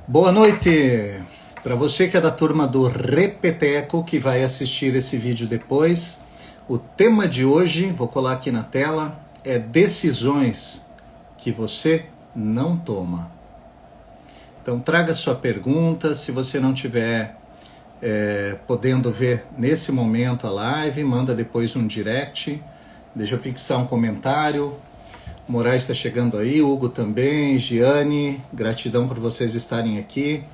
Boa noite para você que é da turma do Repeteco, que vai assistir esse vídeo depois. O tema de hoje, vou colar aqui na tela, é decisões que você não toma. Então traga sua pergunta, se você não tiver podendo ver nesse momento a live, manda depois um direct, deixa eu fixar um comentário. Moraes está chegando aí, Hugo também, Giane, gratidão por vocês estarem aqui.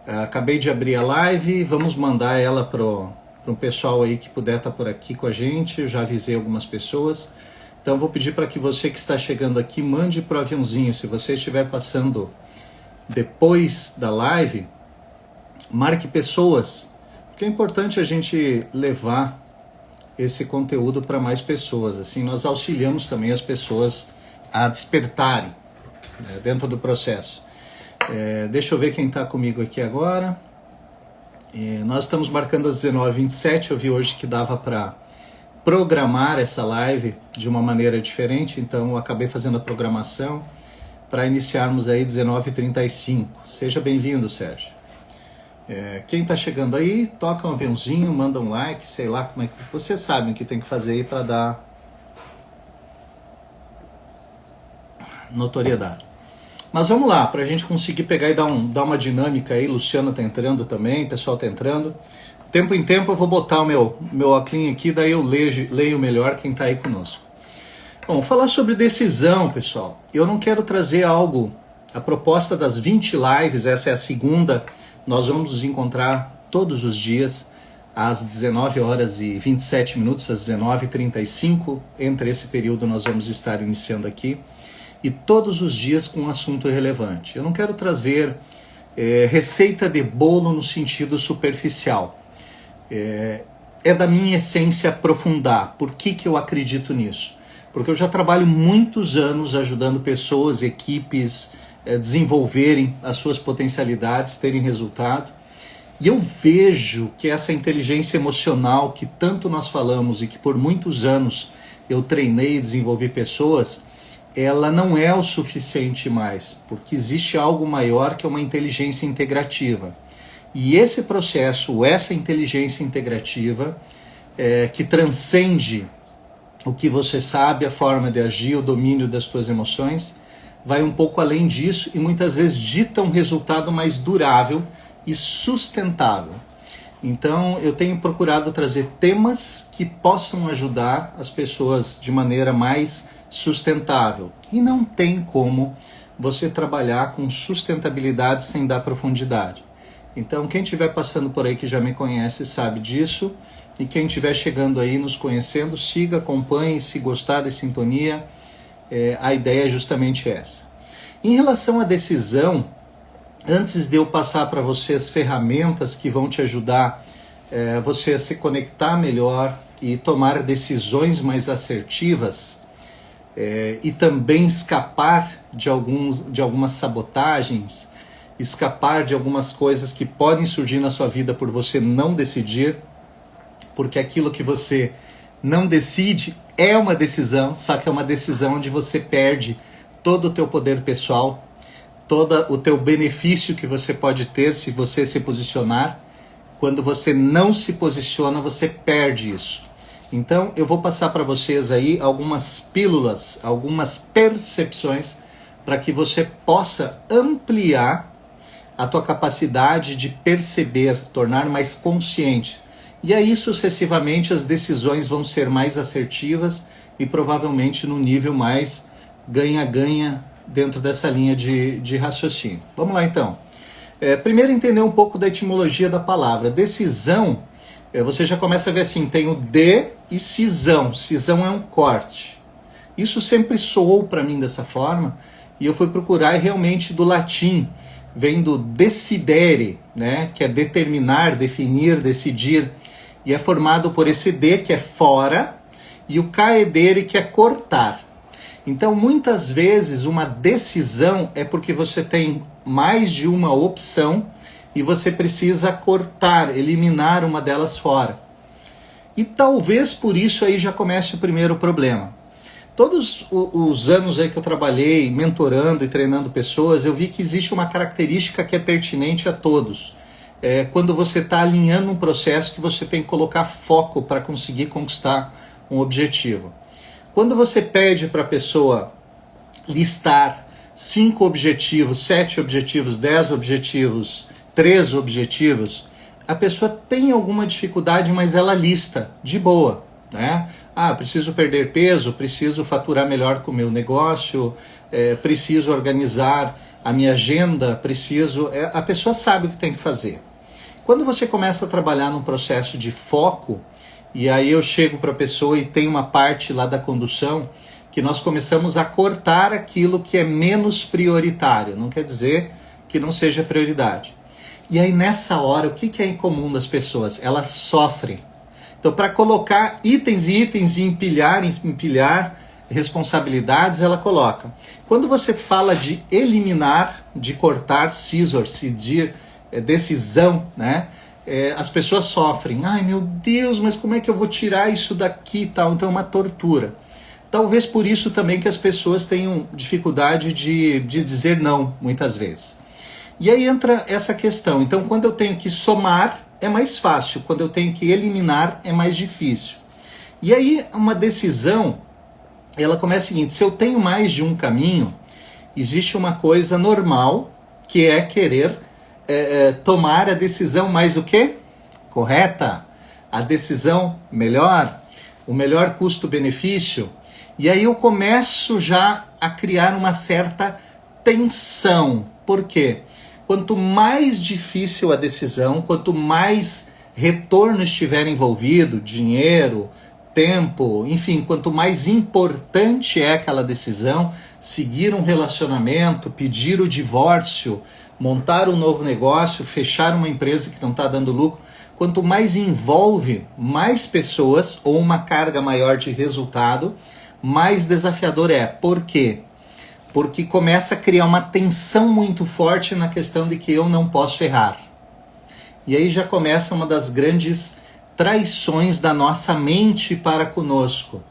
Acabei de abrir a live, vamos mandar ela para um pessoal aí que puder estar por aqui com a gente, eu já avisei algumas pessoas. Então vou pedir para que você que está chegando aqui, mande para o aviãozinho, se você estiver passando depois da live, marque pessoas, porque é importante a gente levar esse conteúdo para mais pessoas, assim nós auxiliamos também as pessoas a despertarem, né, dentro do processo. Deixa eu ver quem está comigo aqui agora. Nós estamos marcando às 19h27, eu vi hoje que dava para programar essa live de uma maneira diferente, então eu acabei fazendo a programação para iniciarmos aí 19h35. Seja bem-vindo, Sérgio. Quem está chegando aí, toca um aviãozinho, manda um like, sei lá como é que... Vocês sabem o que tem que fazer aí para dar notoriedade. Mas vamos lá, para a gente conseguir pegar e dar uma dinâmica aí. Luciana está entrando também, o pessoal está entrando. Tempo em tempo eu vou botar o meu óculos aqui, daí eu leio melhor quem está aí conosco. Bom, falar sobre decisão, pessoal. Eu não quero trazer algo, a proposta das 20 lives, essa é a segunda, nós vamos nos encontrar todos os dias, às 19h27, às 19h35, entre esse período nós vamos estar iniciando aqui, e todos os dias com um assunto relevante. Eu não quero trazer receita de bolo no sentido superficial. É da minha essência aprofundar. Por que eu acredito nisso? Porque eu já trabalho muitos anos ajudando pessoas, equipes, desenvolverem as suas potencialidades, terem resultado. E eu vejo que essa inteligência emocional que tanto nós falamos e que por muitos anos eu treinei e desenvolvi pessoas, ela não é o suficiente mais, porque existe algo maior que uma inteligência integrativa. E esse processo, essa inteligência integrativa, que transcende o que você sabe, a forma de agir, o domínio das suas emoções, vai um pouco além disso e muitas vezes dita um resultado mais durável e sustentável. Então eu tenho procurado trazer temas que possam ajudar as pessoas de maneira mais sustentável. E não tem como você trabalhar com sustentabilidade sem dar profundidade. Então quem estiver passando por aí que já me conhece sabe disso, e quem estiver chegando aí nos conhecendo, siga, acompanhe, se gostar da sintonia, a ideia é justamente essa. Em relação à decisão, antes de eu passar para você as ferramentas que vão te ajudar você a se conectar melhor e tomar decisões mais assertivas, e também escapar de algumas sabotagens, escapar de algumas coisas que podem surgir na sua vida por você não decidir, porque aquilo que você não decide é uma decisão, só que é uma decisão onde você perde todo o teu poder pessoal, todo o teu benefício que você pode ter se você se posicionar. Quando você não se posiciona, você perde isso. Então eu vou passar para vocês aí algumas pílulas, algumas percepções para que você possa ampliar a tua capacidade de perceber, tornar mais consciente. E aí sucessivamente as decisões vão ser mais assertivas e provavelmente no nível mais ganha-ganha dentro dessa linha de raciocínio. Vamos lá então. Primeiro entender um pouco da etimologia da palavra. Decisão, você já começa a ver assim, tem o de e cisão. Cisão é um corte. Isso sempre soou para mim dessa forma e eu fui procurar realmente do latim, vem do decidere, né, que é determinar, definir, decidir, e é formado por esse de, que é fora, e o caedere, que é cortar. Então, muitas vezes, uma decisão é porque você tem mais de uma opção e você precisa cortar, eliminar uma delas fora. E talvez por isso aí já comece o primeiro problema. Todos os anos aí que eu trabalhei mentorando e treinando pessoas, eu vi que existe uma característica que é pertinente a todos. Quando você está alinhando um processo que você tem que colocar foco para conseguir conquistar um objetivo. Quando você pede para a pessoa listar 5 objetivos, 7 objetivos, 10 objetivos, 3 objetivos, a pessoa tem alguma dificuldade, mas ela lista de boa, né? Preciso perder peso, preciso faturar melhor com o meu negócio, preciso organizar a minha agenda, a pessoa sabe o que tem que fazer. Quando você começa a trabalhar num processo de foco, e aí eu chego para a pessoa e tem uma parte lá da condução que nós começamos a cortar aquilo que é menos prioritário, não quer dizer que não seja prioridade. E aí nessa hora, o que é incomum das pessoas? Elas sofrem. Então, para colocar itens e itens e empilhar responsabilidades, ela coloca. Quando você fala de eliminar, de cortar, scissor, decidir, decisão, né? As pessoas sofrem. Ai, meu Deus, mas como é que eu vou tirar isso daqui e tal? Então é uma tortura. Talvez por isso também que as pessoas tenham dificuldade de dizer não, muitas vezes. E aí entra essa questão. Então, quando eu tenho que somar, é mais fácil. Quando eu tenho que eliminar, é mais difícil. E aí, uma decisão, ela começa o seguinte: se eu tenho mais de um caminho, existe uma coisa normal, que é querer tomar a decisão mais o quê? Correta. A decisão melhor, o melhor custo-benefício. E aí eu começo já a criar uma certa tensão. Por quê? Quanto mais difícil a decisão, quanto mais retorno estiver envolvido, dinheiro, tempo, enfim, quanto mais importante é aquela decisão, seguir um relacionamento, pedir o divórcio, montar um novo negócio, fechar uma empresa que não está dando lucro, quanto mais envolve mais pessoas ou uma carga maior de resultado, mais desafiador é. Por quê? Porque começa a criar uma tensão muito forte na questão de que eu não posso errar. E aí já começa uma das grandes traições da nossa mente para conosco.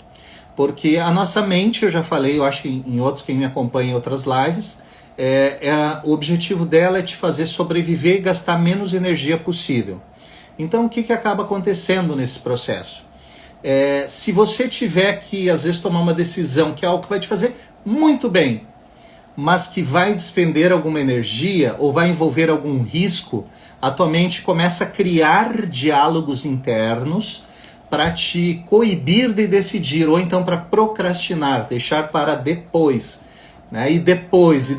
Porque a nossa mente, eu já falei, eu acho em outros, quem me acompanha em outras lives, o objetivo dela é te fazer sobreviver e gastar menos energia possível. Então o que acaba acontecendo nesse processo? Se você tiver que, às vezes, tomar uma decisão que é algo que vai te fazer muito bem, mas que vai despender alguma energia ou vai envolver algum risco, a tua mente começa a criar diálogos internos para te coibir de decidir, ou então para procrastinar, deixar para depois, né? E depois.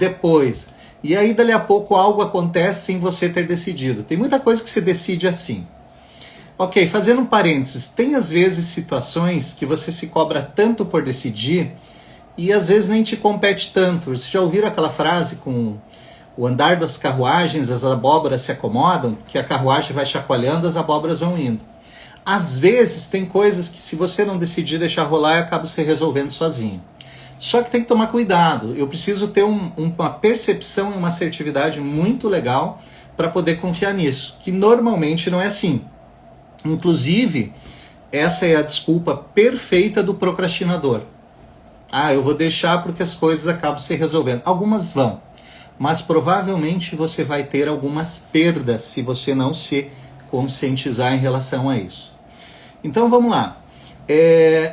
E aí, dali a pouco, algo acontece sem você ter decidido. Tem muita coisa que você decide assim. Ok, fazendo um parênteses, tem às vezes situações que você se cobra tanto por decidir e às vezes nem te compete tanto. Vocês já ouviram aquela frase com o andar das carruagens, as abóboras se acomodam, que a carruagem vai chacoalhando, as abóboras vão indo. Às vezes tem coisas que se você não decidir deixar rolar, acaba se resolvendo sozinho. Só que tem que tomar cuidado. Eu preciso ter uma percepção e uma assertividade muito legal para poder confiar nisso, que normalmente não é assim. Inclusive, essa é a desculpa perfeita do procrastinador. Eu vou deixar porque as coisas acabam se resolvendo. Algumas vão, mas provavelmente você vai ter algumas perdas se você não se conscientizar em relação a isso. Então vamos lá.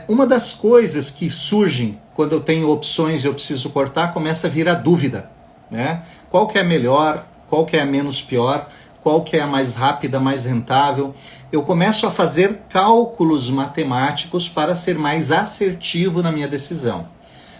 Uma das coisas que surgem quando eu tenho opções e eu preciso cortar, começa a vir a dúvida, né? Qual que é a melhor, qual que é a menos pior, qual que é a mais rápida, mais rentável. Eu começo a fazer cálculos matemáticos para ser mais assertivo na minha decisão.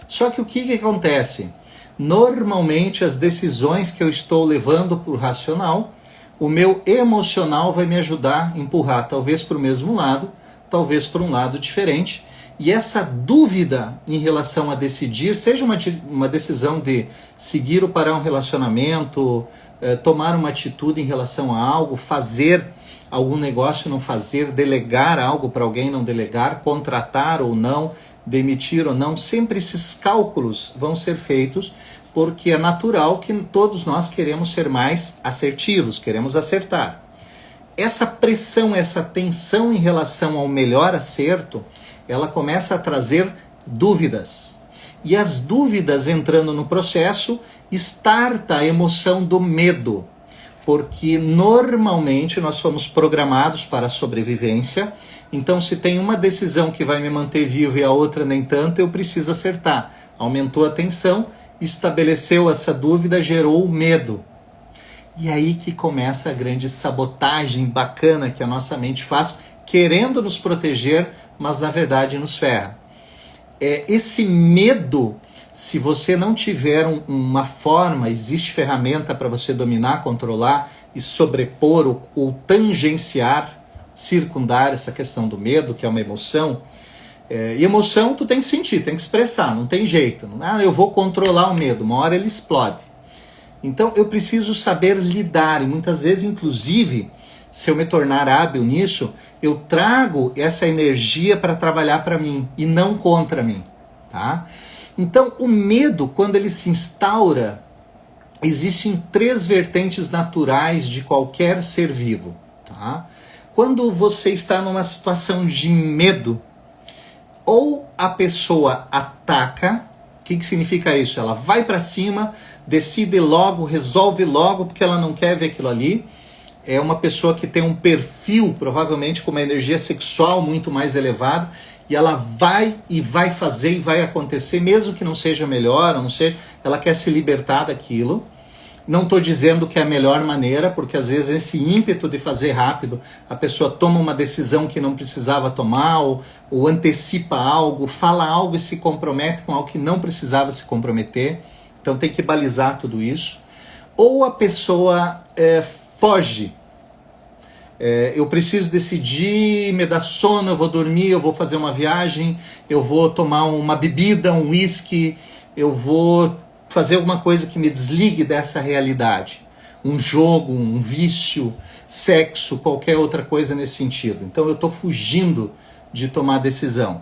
Só que o que acontece? Normalmente as decisões que eu estou levando para o racional, o meu emocional vai me ajudar a empurrar talvez para o mesmo lado, talvez para um lado diferente. E essa dúvida em relação a decidir, seja uma decisão de seguir ou parar um relacionamento, tomar uma atitude em relação a algo, fazer algum negócio, não fazer, delegar algo para alguém, não delegar, contratar ou não, demitir ou não, sempre esses cálculos vão ser feitos porque é natural que todos nós queremos ser mais assertivos, queremos acertar. Essa pressão, essa tensão em relação ao melhor acerto, ela começa a trazer Dúvidas. E as dúvidas entrando no processo, starta a emoção do medo. Porque normalmente nós somos programados para a sobrevivência, então se tem uma decisão que vai me manter vivo e a outra nem tanto, eu preciso acertar. Aumentou a tensão, estabeleceu essa dúvida, gerou o medo. E aí que começa a grande sabotagem bacana que a nossa mente faz, querendo nos proteger, mas na verdade nos ferra. Esse medo, se você não tiver uma forma, existe ferramenta para você dominar, controlar e sobrepor ou tangenciar, circundar essa questão do medo, que é uma emoção. E emoção tu tem que sentir, tem que expressar, não tem jeito. Eu vou controlar o medo, uma hora ele explode. Então eu preciso saber lidar, e muitas vezes, inclusive, se eu me tornar hábil nisso, eu trago essa energia para trabalhar para mim e não contra mim, tá? Então o medo, quando ele se instaura, existem 3 vertentes naturais de qualquer ser vivo, tá? Quando você está numa situação de medo, ou a pessoa ataca, o que significa isso? Ela vai para cima, decide logo, resolve logo, porque ela não quer ver aquilo ali. É uma pessoa que tem um perfil, provavelmente com uma energia sexual muito mais elevada, e ela vai fazer e vai acontecer, mesmo que não seja melhor, a não ser, ela quer se libertar daquilo. Não estou dizendo que é a melhor maneira, porque às vezes esse ímpeto de fazer rápido, a pessoa toma uma decisão que não precisava tomar, ou antecipa algo, fala algo e se compromete com algo que não precisava se comprometer. Então tem que balizar tudo isso. Ou a pessoa foge. Eu preciso decidir, me dá sono, eu vou dormir, eu vou fazer uma viagem, eu vou tomar uma bebida, um whisky, eu vou fazer alguma coisa que me desligue dessa realidade. Um jogo, um vício, sexo, qualquer outra coisa nesse sentido. Então eu estou fugindo de tomar decisão.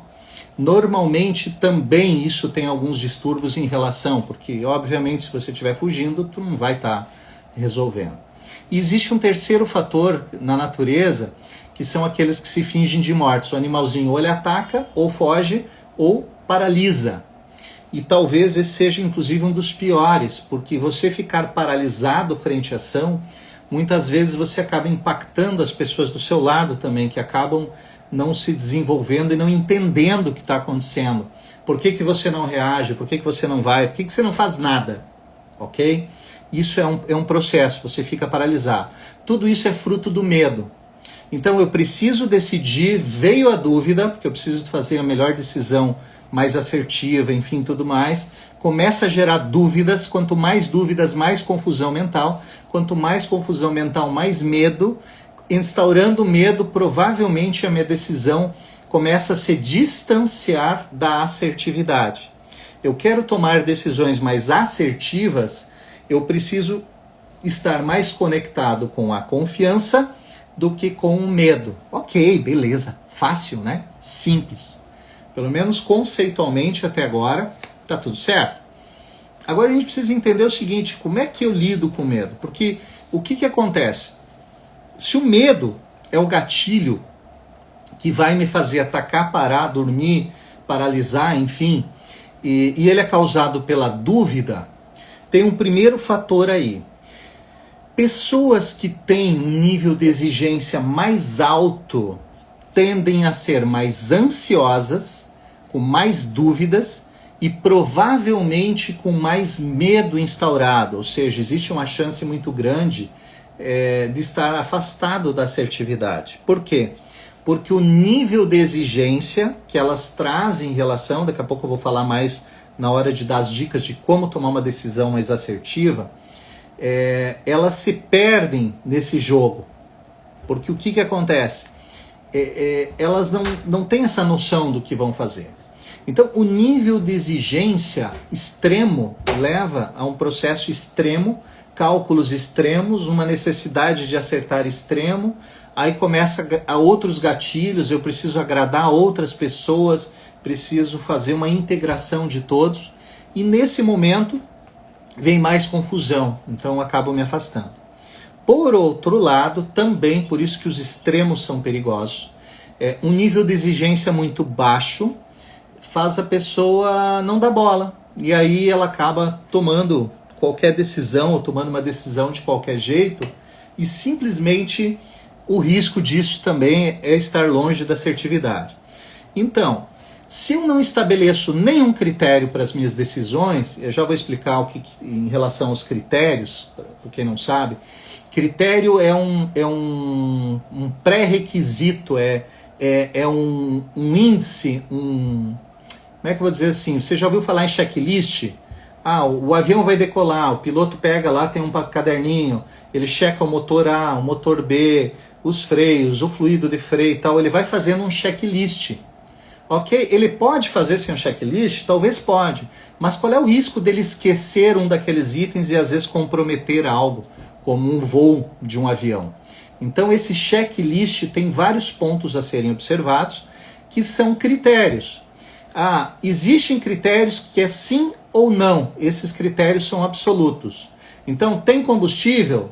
Normalmente também isso tem alguns distúrbios em relação, porque obviamente se você estiver fugindo, tu não vai estar resolvendo. E existe um terceiro fator na natureza, que são aqueles que se fingem de mortos. O animalzinho ou ele ataca, ou foge, ou paralisa. E talvez esse seja inclusive um dos piores, porque você ficar paralisado frente à ação, muitas vezes você acaba impactando as pessoas do seu lado também, que acabam não se desenvolvendo e não entendendo o que está acontecendo. Por que você não reage? Por que você não vai? Por que você não faz nada? Ok? Isso é um processo, você fica paralisado. Tudo isso é fruto do medo. Então eu preciso decidir, veio a dúvida, porque eu preciso fazer a melhor decisão, mais assertiva, enfim, tudo mais. Começa a gerar dúvidas, quanto mais dúvidas, mais confusão mental. Quanto mais confusão mental, mais medo. Instaurando medo, provavelmente a minha decisão começa a se distanciar da assertividade. Eu quero tomar decisões mais assertivas, eu preciso estar mais conectado com a confiança do que com o medo. Ok, beleza, fácil, né? Simples. Pelo menos conceitualmente até agora, tá tudo certo. Agora a gente precisa entender o seguinte, como é que eu lido com o medo? Porque o que acontece? Se o medo é o gatilho que vai me fazer atacar, parar, dormir, paralisar, enfim, e ele é causado pela dúvida, tem um primeiro fator aí. Pessoas que têm um nível de exigência mais alto tendem a ser mais ansiosas, com mais dúvidas e provavelmente com mais medo instaurado. Ou seja, existe uma chance muito grande de estar afastado da assertividade. Por quê? Porque o nível de exigência que elas trazem em relação, daqui a pouco eu vou falar mais na hora de dar as dicas de como tomar uma decisão mais assertiva, elas se perdem nesse jogo. Porque o que acontece? Elas não têm essa noção do que vão fazer. Então, o nível de exigência extremo leva a um processo extremo, cálculos extremos, uma necessidade de acertar extremo, aí começa a outros gatilhos, eu preciso agradar outras pessoas, preciso fazer uma integração de todos, e nesse momento vem mais confusão, então eu acabo me afastando. Por outro lado, também, por isso que os extremos são perigosos, um nível de exigência muito baixo faz a pessoa não dar bola. E aí ela acaba tomando qualquer decisão, ou tomando uma decisão de qualquer jeito, e simplesmente o risco disso também é estar longe da assertividade. Então, se eu não estabeleço nenhum critério para as minhas decisões, eu já vou explicar o que em relação aos critérios, para quem não sabe. Critério é um pré-requisito, é um índice, como é que eu vou dizer assim? Você já ouviu falar em checklist? O avião vai decolar, o piloto pega lá, tem um caderninho, ele checa o motor A, o motor B, os freios, o fluido de freio e tal, ele vai fazendo um checklist. Ok? Ele pode fazer sem um checklist? Talvez pode. Mas qual é o risco dele esquecer um daqueles itens e às vezes comprometer algo, como um voo de um avião? Então esse checklist tem vários pontos a serem observados, que são critérios. Existem critérios que é sim ou não. Esses critérios são absolutos. Então, tem combustível?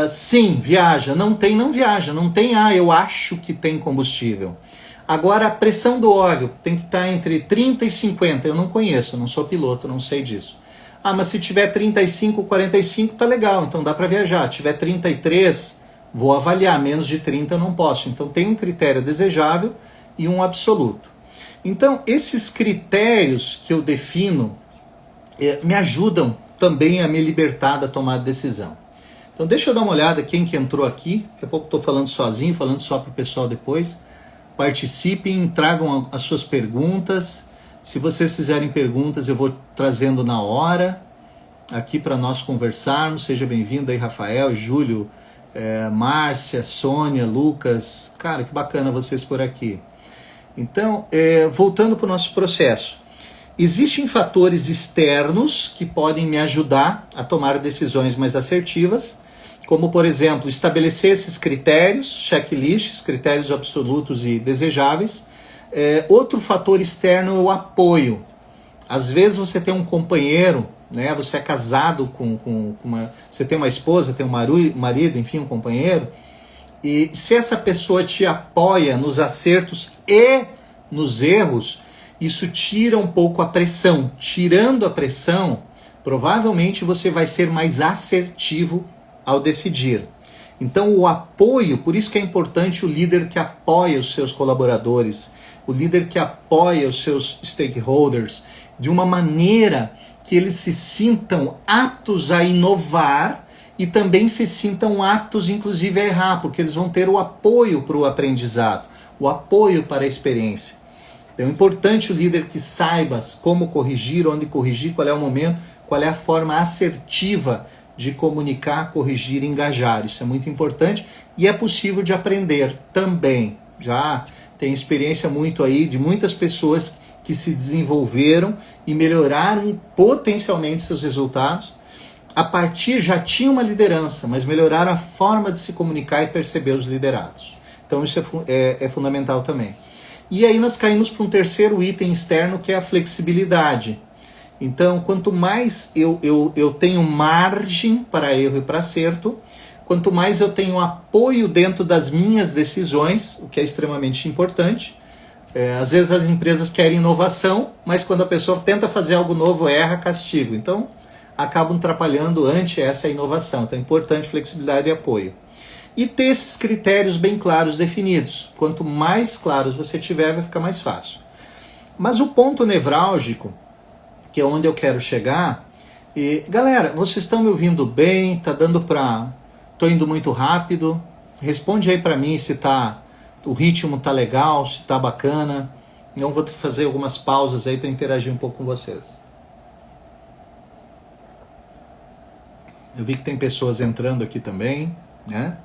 Sim, viaja. Não tem, não viaja. Não tem, eu acho que tem combustível. Agora, a pressão do óleo tem que estar entre 30 e 50. Eu não conheço, não sou piloto, não sei disso. Mas se tiver 35, 45, tá legal, então dá para viajar. Se tiver 33, vou avaliar. Menos de 30 eu não posso. Então, tem um critério desejável e um absoluto. Então, esses critérios que eu defino me ajudam também a me libertar da tomada de decisão. Então, deixa eu dar uma olhada quem que entrou aqui. Daqui a pouco estou falando sozinho, falando só para o pessoal depois. Participem, tragam as suas perguntas. Se vocês fizerem perguntas, eu vou trazendo na hora aqui para nós conversarmos. Seja bem-vindo aí, Rafael, Júlio, Márcia, Sônia, Lucas. Cara, que bacana vocês por aqui. Então, voltando para o nosso processo. Existem fatores externos que podem me ajudar a tomar decisões mais assertivas, como, por exemplo, estabelecer esses critérios, checklists, critérios absolutos e desejáveis. Outro fator externo é o apoio. Às vezes você tem um companheiro, né? Você é casado você tem uma esposa, tem um marido, enfim, um companheiro, e se essa pessoa te apoia nos acertos e nos erros, isso tira um pouco a pressão. Tirando a pressão, provavelmente você vai ser mais assertivo ao decidir. Então o apoio, por isso que é importante o líder que apoia os seus colaboradores, o líder que apoia os seus stakeholders, de uma maneira que eles se sintam aptos a inovar e também se sintam aptos, inclusive, a errar, porque eles vão ter o apoio para o aprendizado, o apoio para a experiência. É importante o líder que saiba como corrigir, onde corrigir, qual é o momento, qual é a forma assertiva de comunicar, corrigir e engajar. Isso é muito importante e é possível de aprender também. Já tem experiência muito aí de muitas pessoas que se desenvolveram e melhoraram potencialmente seus resultados. A partir já tinha uma liderança, mas melhoraram a forma de se comunicar e perceber os liderados. Então isso é fundamental também. E aí nós caímos para um terceiro item externo, que é a flexibilidade. Então, quanto mais eu tenho margem para erro e para acerto, quanto mais eu tenho apoio dentro das minhas decisões, o que é extremamente importante. Às vezes as empresas querem inovação, mas quando a pessoa tenta fazer algo novo, erra, castigo. Então, acabam atrapalhando ante essa inovação. Então é importante flexibilidade e apoio. E ter esses critérios bem claros definidos. Quanto mais claros você tiver, vai ficar mais fácil. Mas o ponto nevrálgico, que é onde eu quero chegar, galera, vocês estão me ouvindo bem? Tá dando pra... Tô indo muito rápido? Responde aí pra mim se o ritmo tá legal, se tá bacana. Eu vou fazer algumas pausas aí para interagir um pouco com vocês. Eu vi que tem pessoas entrando aqui também, né?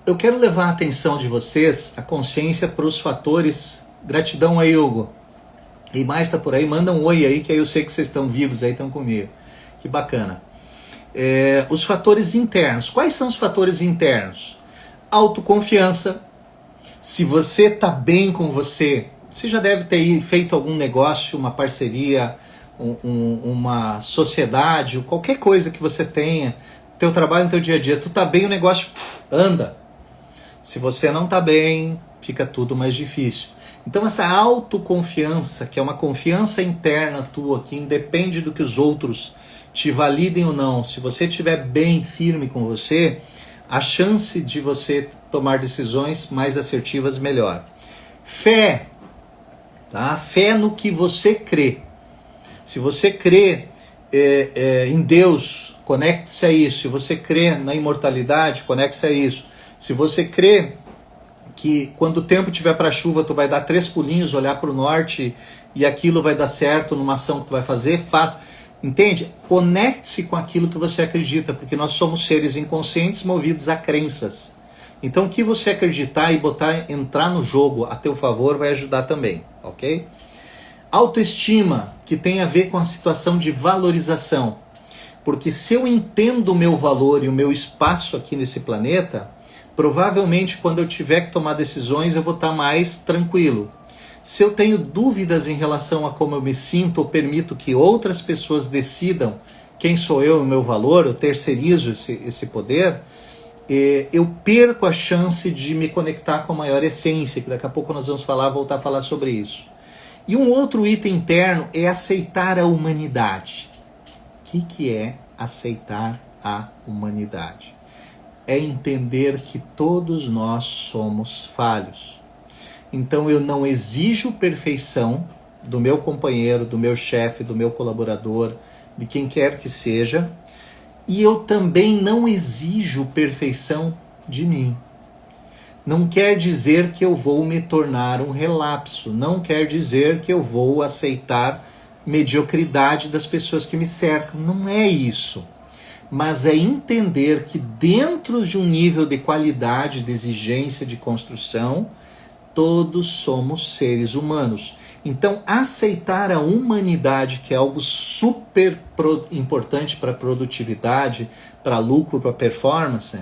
Eu quero levar a atenção de vocês, a consciência para os fatores. Gratidão aí, Hugo. E mais tá por aí, manda um oi aí, que aí eu sei que vocês estão vivos aí, estão comigo. Que bacana. Os fatores internos. Quais são os fatores internos? Autoconfiança. Se você tá bem com você já deve ter feito algum negócio, uma parceria, uma sociedade, qualquer coisa que você tenha, teu trabalho no teu dia a dia, tu tá bem, o negócio anda. Se você não tá bem, fica tudo mais difícil. Então essa autoconfiança, que é uma confiança interna tua, que independe do que os outros te validem ou não, se você estiver bem firme com você, a chance de você tomar decisões mais assertivas melhor. Fé, tá? Fé no que você crê. Se você crê em Deus, conecte-se a isso. Se você crê na imortalidade, conecte-se a isso. Se você crê que quando o tempo tiver para chuva, tu vai dar 3 pulinhos, olhar para o norte e aquilo vai dar certo numa ação que tu vai fazer, faz. Entende? Conecte-se com aquilo que você acredita, porque nós somos seres inconscientes movidos a crenças. Então o que você acreditar e entrar no jogo a teu favor vai ajudar também, ok? Autoestima, que tem a ver com a situação de valorização. Porque se eu entendo o meu valor e o meu espaço aqui nesse planeta, provavelmente quando eu tiver que tomar decisões eu vou estar mais tranquilo. Se eu tenho dúvidas em relação a como eu me sinto ou permito que outras pessoas decidam quem sou eu e o meu valor, eu terceirizo esse poder, eu perco a chance de me conectar com a maior essência, que daqui a pouco nós vamos voltar a falar sobre isso. E um outro item interno é aceitar a humanidade. O que é aceitar a humanidade? É entender que todos nós somos falhos. Então eu não exijo perfeição do meu companheiro, do meu chefe, do meu colaborador, de quem quer que seja, e eu também não exijo perfeição de mim. Não quer dizer que eu vou me tornar um relapso, não quer dizer que eu vou aceitar mediocridade das pessoas que me cercam, não é isso. Mas é entender que dentro de um nível de qualidade, de exigência, de construção, todos somos seres humanos. Então, aceitar a humanidade, que é algo super importante para a produtividade, para lucro, para performance,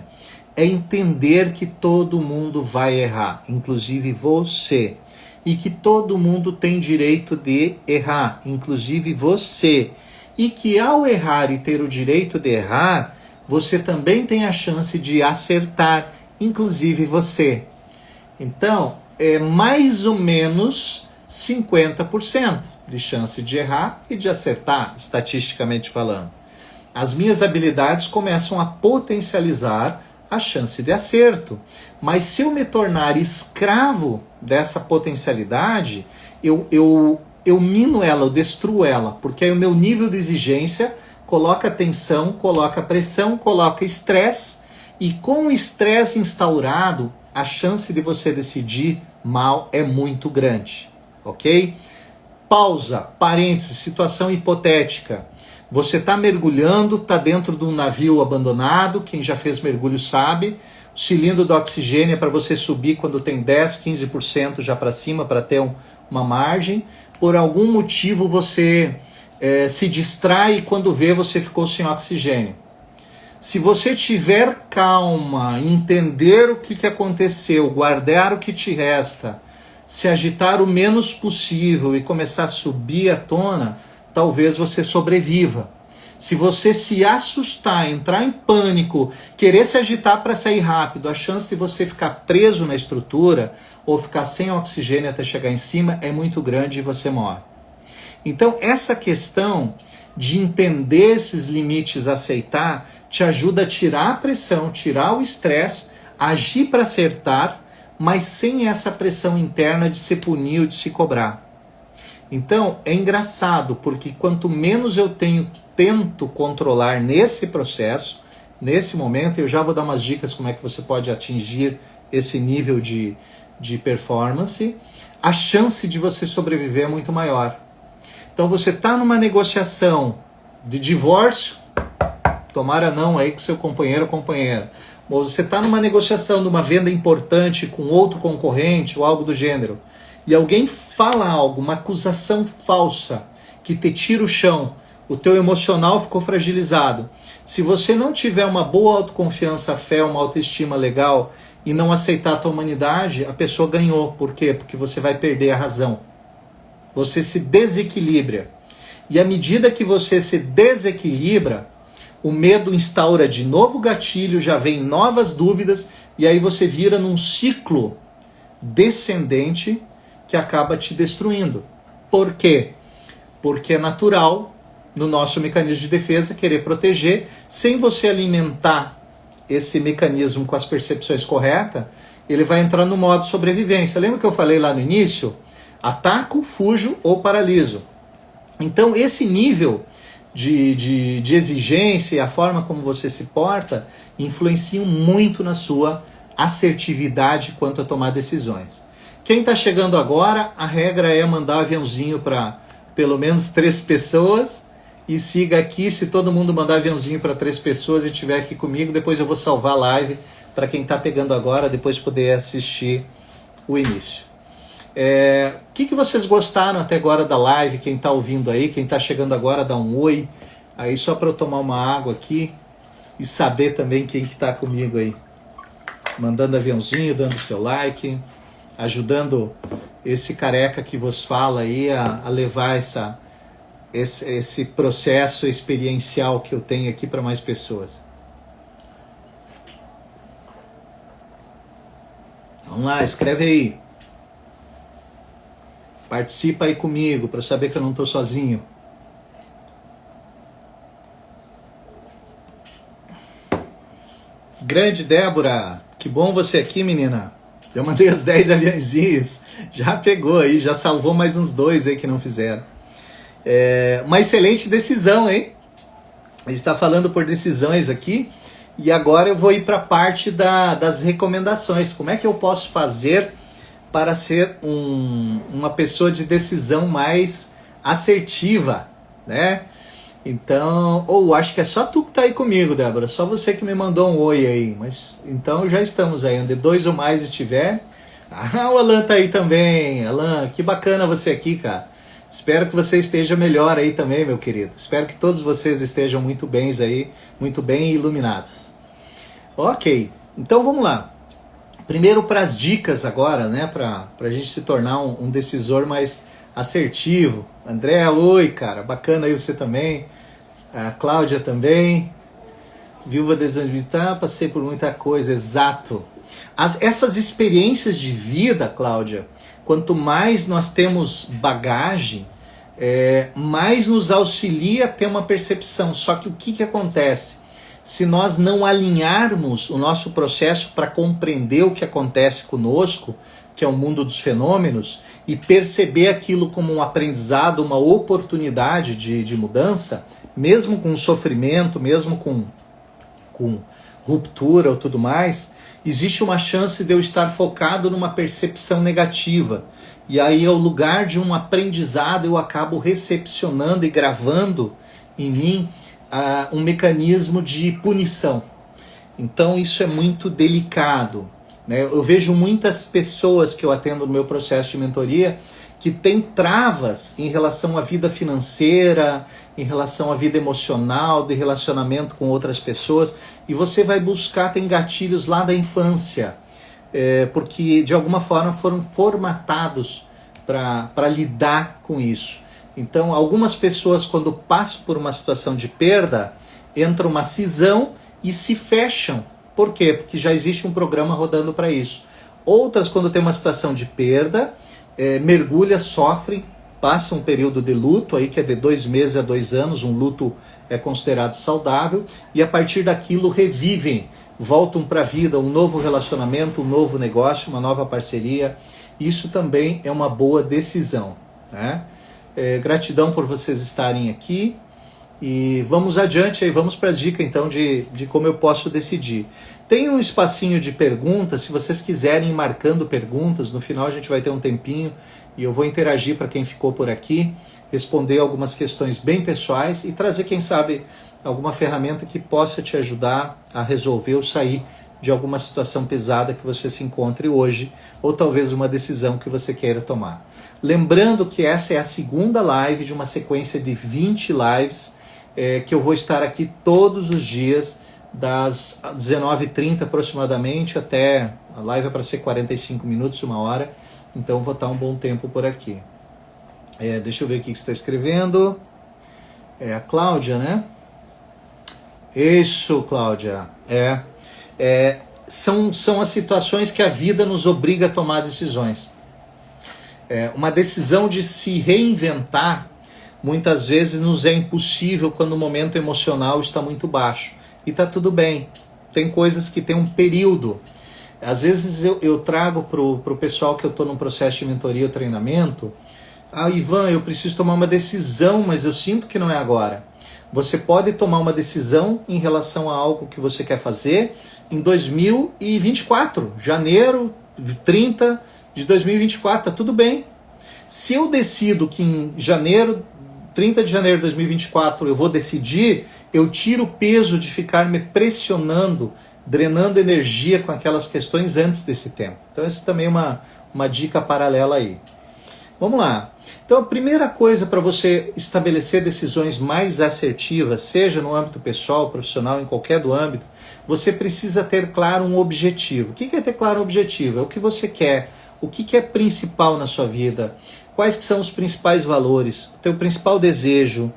é entender que todo mundo vai errar, inclusive você. E que todo mundo tem direito de errar, inclusive você. E que ao errar e ter o direito de errar, você também tem a chance de acertar, inclusive você. Então, é mais ou menos 50% de chance de errar e de acertar, estatisticamente falando. As minhas habilidades começam a potencializar a chance de acerto. Mas se eu me tornar escravo dessa potencialidade, eu mino ela, eu destruo ela, porque aí o meu nível de exigência coloca tensão, coloca pressão, coloca estresse, e com o estresse instaurado, a chance de você decidir mal é muito grande, ok? Pausa, parênteses, situação hipotética. Você está mergulhando, está dentro de um navio abandonado, quem já fez mergulho sabe, o cilindro do oxigênio é para você subir quando tem 10, 15% já para cima, para ter uma margem. Por algum motivo você se distrai e quando vê você ficou sem oxigênio. Se você tiver calma, entender o que aconteceu, guardar o que te resta, se agitar o menos possível e começar a subir à tona, talvez você sobreviva. Se você se assustar, entrar em pânico, querer se agitar para sair rápido, a chance de você ficar preso na estrutura ou ficar sem oxigênio até chegar em cima é muito grande e você morre. Então, essa questão de entender esses limites, aceitar, te ajuda a tirar a pressão, tirar o estresse, agir para acertar, mas sem essa pressão interna de se punir ou de se cobrar. Então, é engraçado, porque quanto menos eu tento controlar nesse processo, nesse momento, eu já vou dar umas dicas como é que você pode atingir esse nível de performance, a chance de você sobreviver é muito maior. Então, você está numa negociação de divórcio, tomara não aí com seu companheiro ou companheira, ou você está numa negociação de uma venda importante com outro concorrente ou algo do gênero, e alguém fala algo, uma acusação falsa, que te tira o chão, o teu emocional ficou fragilizado. Se você não tiver uma boa autoconfiança, fé, uma autoestima legal e não aceitar a tua humanidade, a pessoa ganhou. Por quê? Porque você vai perder a razão. Você se desequilibra. E à medida que você se desequilibra, o medo instaura de novo gatilho, já vem novas dúvidas, e aí você vira num ciclo descendente que acaba te destruindo. Por quê? Porque é natural, no nosso mecanismo de defesa, querer proteger. Sem você alimentar esse mecanismo com as percepções corretas, ele vai entrar no modo sobrevivência. Lembra que eu falei lá no início? Ataco, fujo ou paraliso. Então, esse nível de exigência e a forma como você se porta influenciam muito na sua assertividade quanto a tomar decisões. Quem está chegando agora, a regra é mandar aviãozinho para pelo menos 3 pessoas e siga aqui. Se todo mundo mandar aviãozinho para 3 pessoas e estiver aqui comigo, depois eu vou salvar a live para quem está pegando agora, depois poder assistir o início. O que vocês gostaram até agora da live? Quem está ouvindo aí, quem está chegando agora, dá um oi. Aí só para eu tomar uma água aqui e saber também quem que está comigo aí. Mandando aviãozinho, dando seu like, ajudando esse careca que vos fala aí a levar esse processo experiencial que eu tenho aqui para mais pessoas. Vamos lá, escreve aí. Participa aí comigo para saber que eu não estou sozinho. Grande Débora, que bom você aqui, menina. Eu mandei os 10 aviãozinhos, já pegou aí, já salvou mais uns 2 aí que não fizeram. Uma excelente decisão, hein? A gente está falando por decisões aqui e agora eu vou ir para a parte das recomendações. Como é que eu posso fazer para ser uma pessoa de decisão mais assertiva, né? Então, acho que é só tu que tá aí comigo, Débora, só você que me mandou um oi aí, mas então já estamos aí, onde 2 ou mais estiver. O Alan tá aí também. Alan, que bacana você aqui, cara. Espero que você esteja melhor aí também, meu querido. Espero que todos vocês estejam muito bem aí, muito bem iluminados. Ok, então vamos lá. Primeiro para as dicas agora, né, para a gente se tornar um decisor mais assertivo. André, oi, cara, bacana aí você também. A Cláudia também. Viúva desanimada, passei por muita coisa, exato. Essas experiências de vida, Cláudia, quanto mais nós temos bagagem, mais nos auxilia a ter uma percepção. Só que o que acontece? Se nós não alinharmos o nosso processo para compreender o que acontece conosco, que é o mundo dos fenômenos, e perceber aquilo como um aprendizado, uma oportunidade de mudança, mesmo com sofrimento, mesmo com ruptura ou tudo mais, existe uma chance de eu estar focado numa percepção negativa. E aí, ao lugar de um aprendizado, eu acabo recepcionando e gravando em mim um mecanismo de punição. Então isso é muito delicado, né? Eu vejo muitas pessoas que eu atendo no meu processo de mentoria que têm travas em relação à vida financeira, em relação à vida emocional, de relacionamento com outras pessoas, e você vai buscar, tem gatilhos lá da infância, porque de alguma forma foram formatados para lidar com isso. Então, algumas pessoas, quando passam por uma situação de perda, entram uma cisão e se fecham. Por quê? Porque já existe um programa rodando para isso. Outras, quando tem uma situação de perda, mergulha, sofrem, passam um período de luto, aí que é de 2 meses a 2 anos, um luto é considerado saudável, e a partir daquilo revivem, voltam para a vida, um novo relacionamento, um novo negócio, uma nova parceria. Isso também é uma boa decisão, né? Gratidão por vocês estarem aqui e vamos adiante aí, vamos para as dicas então de como eu posso decidir. Tem um espacinho de perguntas, se vocês quiserem ir marcando perguntas, no final a gente vai ter um tempinho e eu vou interagir para quem ficou por aqui, responder algumas questões bem pessoais e trazer, quem sabe, alguma ferramenta que possa te ajudar a resolver ou sair de alguma situação pesada que você se encontre hoje, ou talvez uma decisão que você queira tomar. Lembrando que essa é a segunda live de uma sequência de 20 lives, que eu vou estar aqui todos os dias, das 19h30 aproximadamente, até a live é para ser 45 minutos, 1 hora, então eu vou estar um bom tempo por aqui. Deixa eu ver o que você está escrevendo. A Cláudia, né? Isso, Cláudia. São as situações que a vida nos obriga a tomar decisões. Uma decisão de se reinventar, muitas vezes nos é impossível quando o momento emocional está muito baixo. E está tudo bem. Tem coisas que tem um período. Às vezes eu trago para o pessoal que eu estou num processo de mentoria ou treinamento, Ivan, eu preciso tomar uma decisão, mas eu sinto que não é agora. Você pode tomar uma decisão em relação a algo que você quer fazer em 2024, janeiro 30 de 2024, tá tudo bem. Se eu decido que em 30 de janeiro de 2024 eu vou decidir, eu tiro o peso de ficar me pressionando, drenando energia com aquelas questões antes desse tempo. Então essa também é uma dica paralela aí. Vamos lá. Então a primeira coisa para você estabelecer decisões mais assertivas, seja no âmbito pessoal, profissional, em qualquer do âmbito, você precisa ter claro um objetivo. O que é ter claro um objetivo? É o que você quer, o que é principal na sua vida, quais que são os principais valores, o teu principal desejo.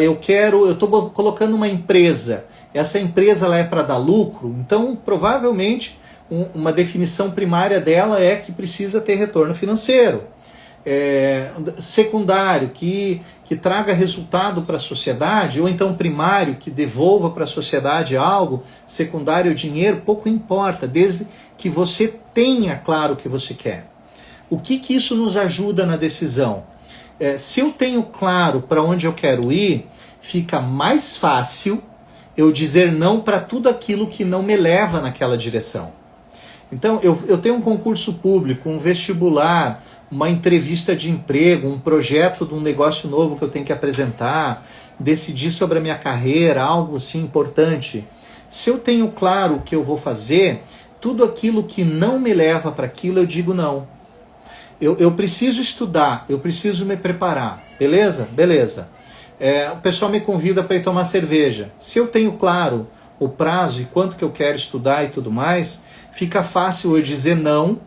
Eu estou colocando uma empresa, essa empresa ela é para dar lucro, então provavelmente uma definição primária dela é que precisa ter retorno financeiro. Secundário, que traga resultado para a sociedade, ou então primário, que devolva para a sociedade algo, secundário, dinheiro, pouco importa, desde que você tenha claro o que você quer. O que isso nos ajuda na decisão? Se eu tenho claro para onde eu quero ir, fica mais fácil eu dizer não para tudo aquilo que não me leva naquela direção. Então, eu tenho um concurso público, um vestibular, uma entrevista de emprego, um projeto de um negócio novo que eu tenho que apresentar, decidir sobre a minha carreira, algo assim importante. Se eu tenho claro o que eu vou fazer, tudo aquilo que não me leva para aquilo, eu digo não. Eu preciso estudar, eu preciso me preparar, beleza? Beleza. O pessoal me convida para ir tomar cerveja. Se eu tenho claro o prazo e quanto que eu quero estudar e tudo mais, fica fácil eu dizer não.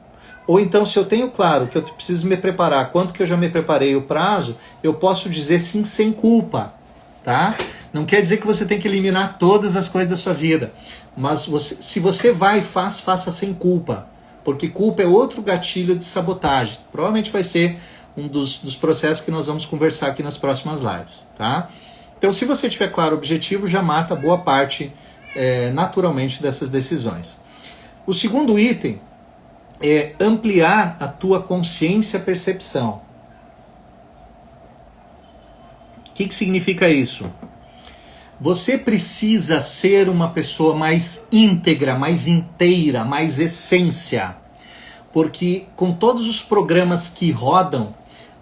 Ou então, se eu tenho claro que eu preciso me preparar, quanto que eu já me preparei, o prazo, eu posso dizer sim sem culpa, tá? Não quer dizer que você tem que eliminar todas as coisas da sua vida, mas se você vai e faça sem culpa, porque culpa é outro gatilho de sabotagem. Provavelmente vai ser um dos processos que nós vamos conversar aqui nas próximas lives, tá? Então, se você tiver claro o objetivo, já mata boa parte naturalmente dessas decisões. O segundo item é ampliar a tua consciência e percepção. O que significa isso? Você precisa ser uma pessoa mais íntegra, mais inteira, mais essência. Porque com todos os programas que rodam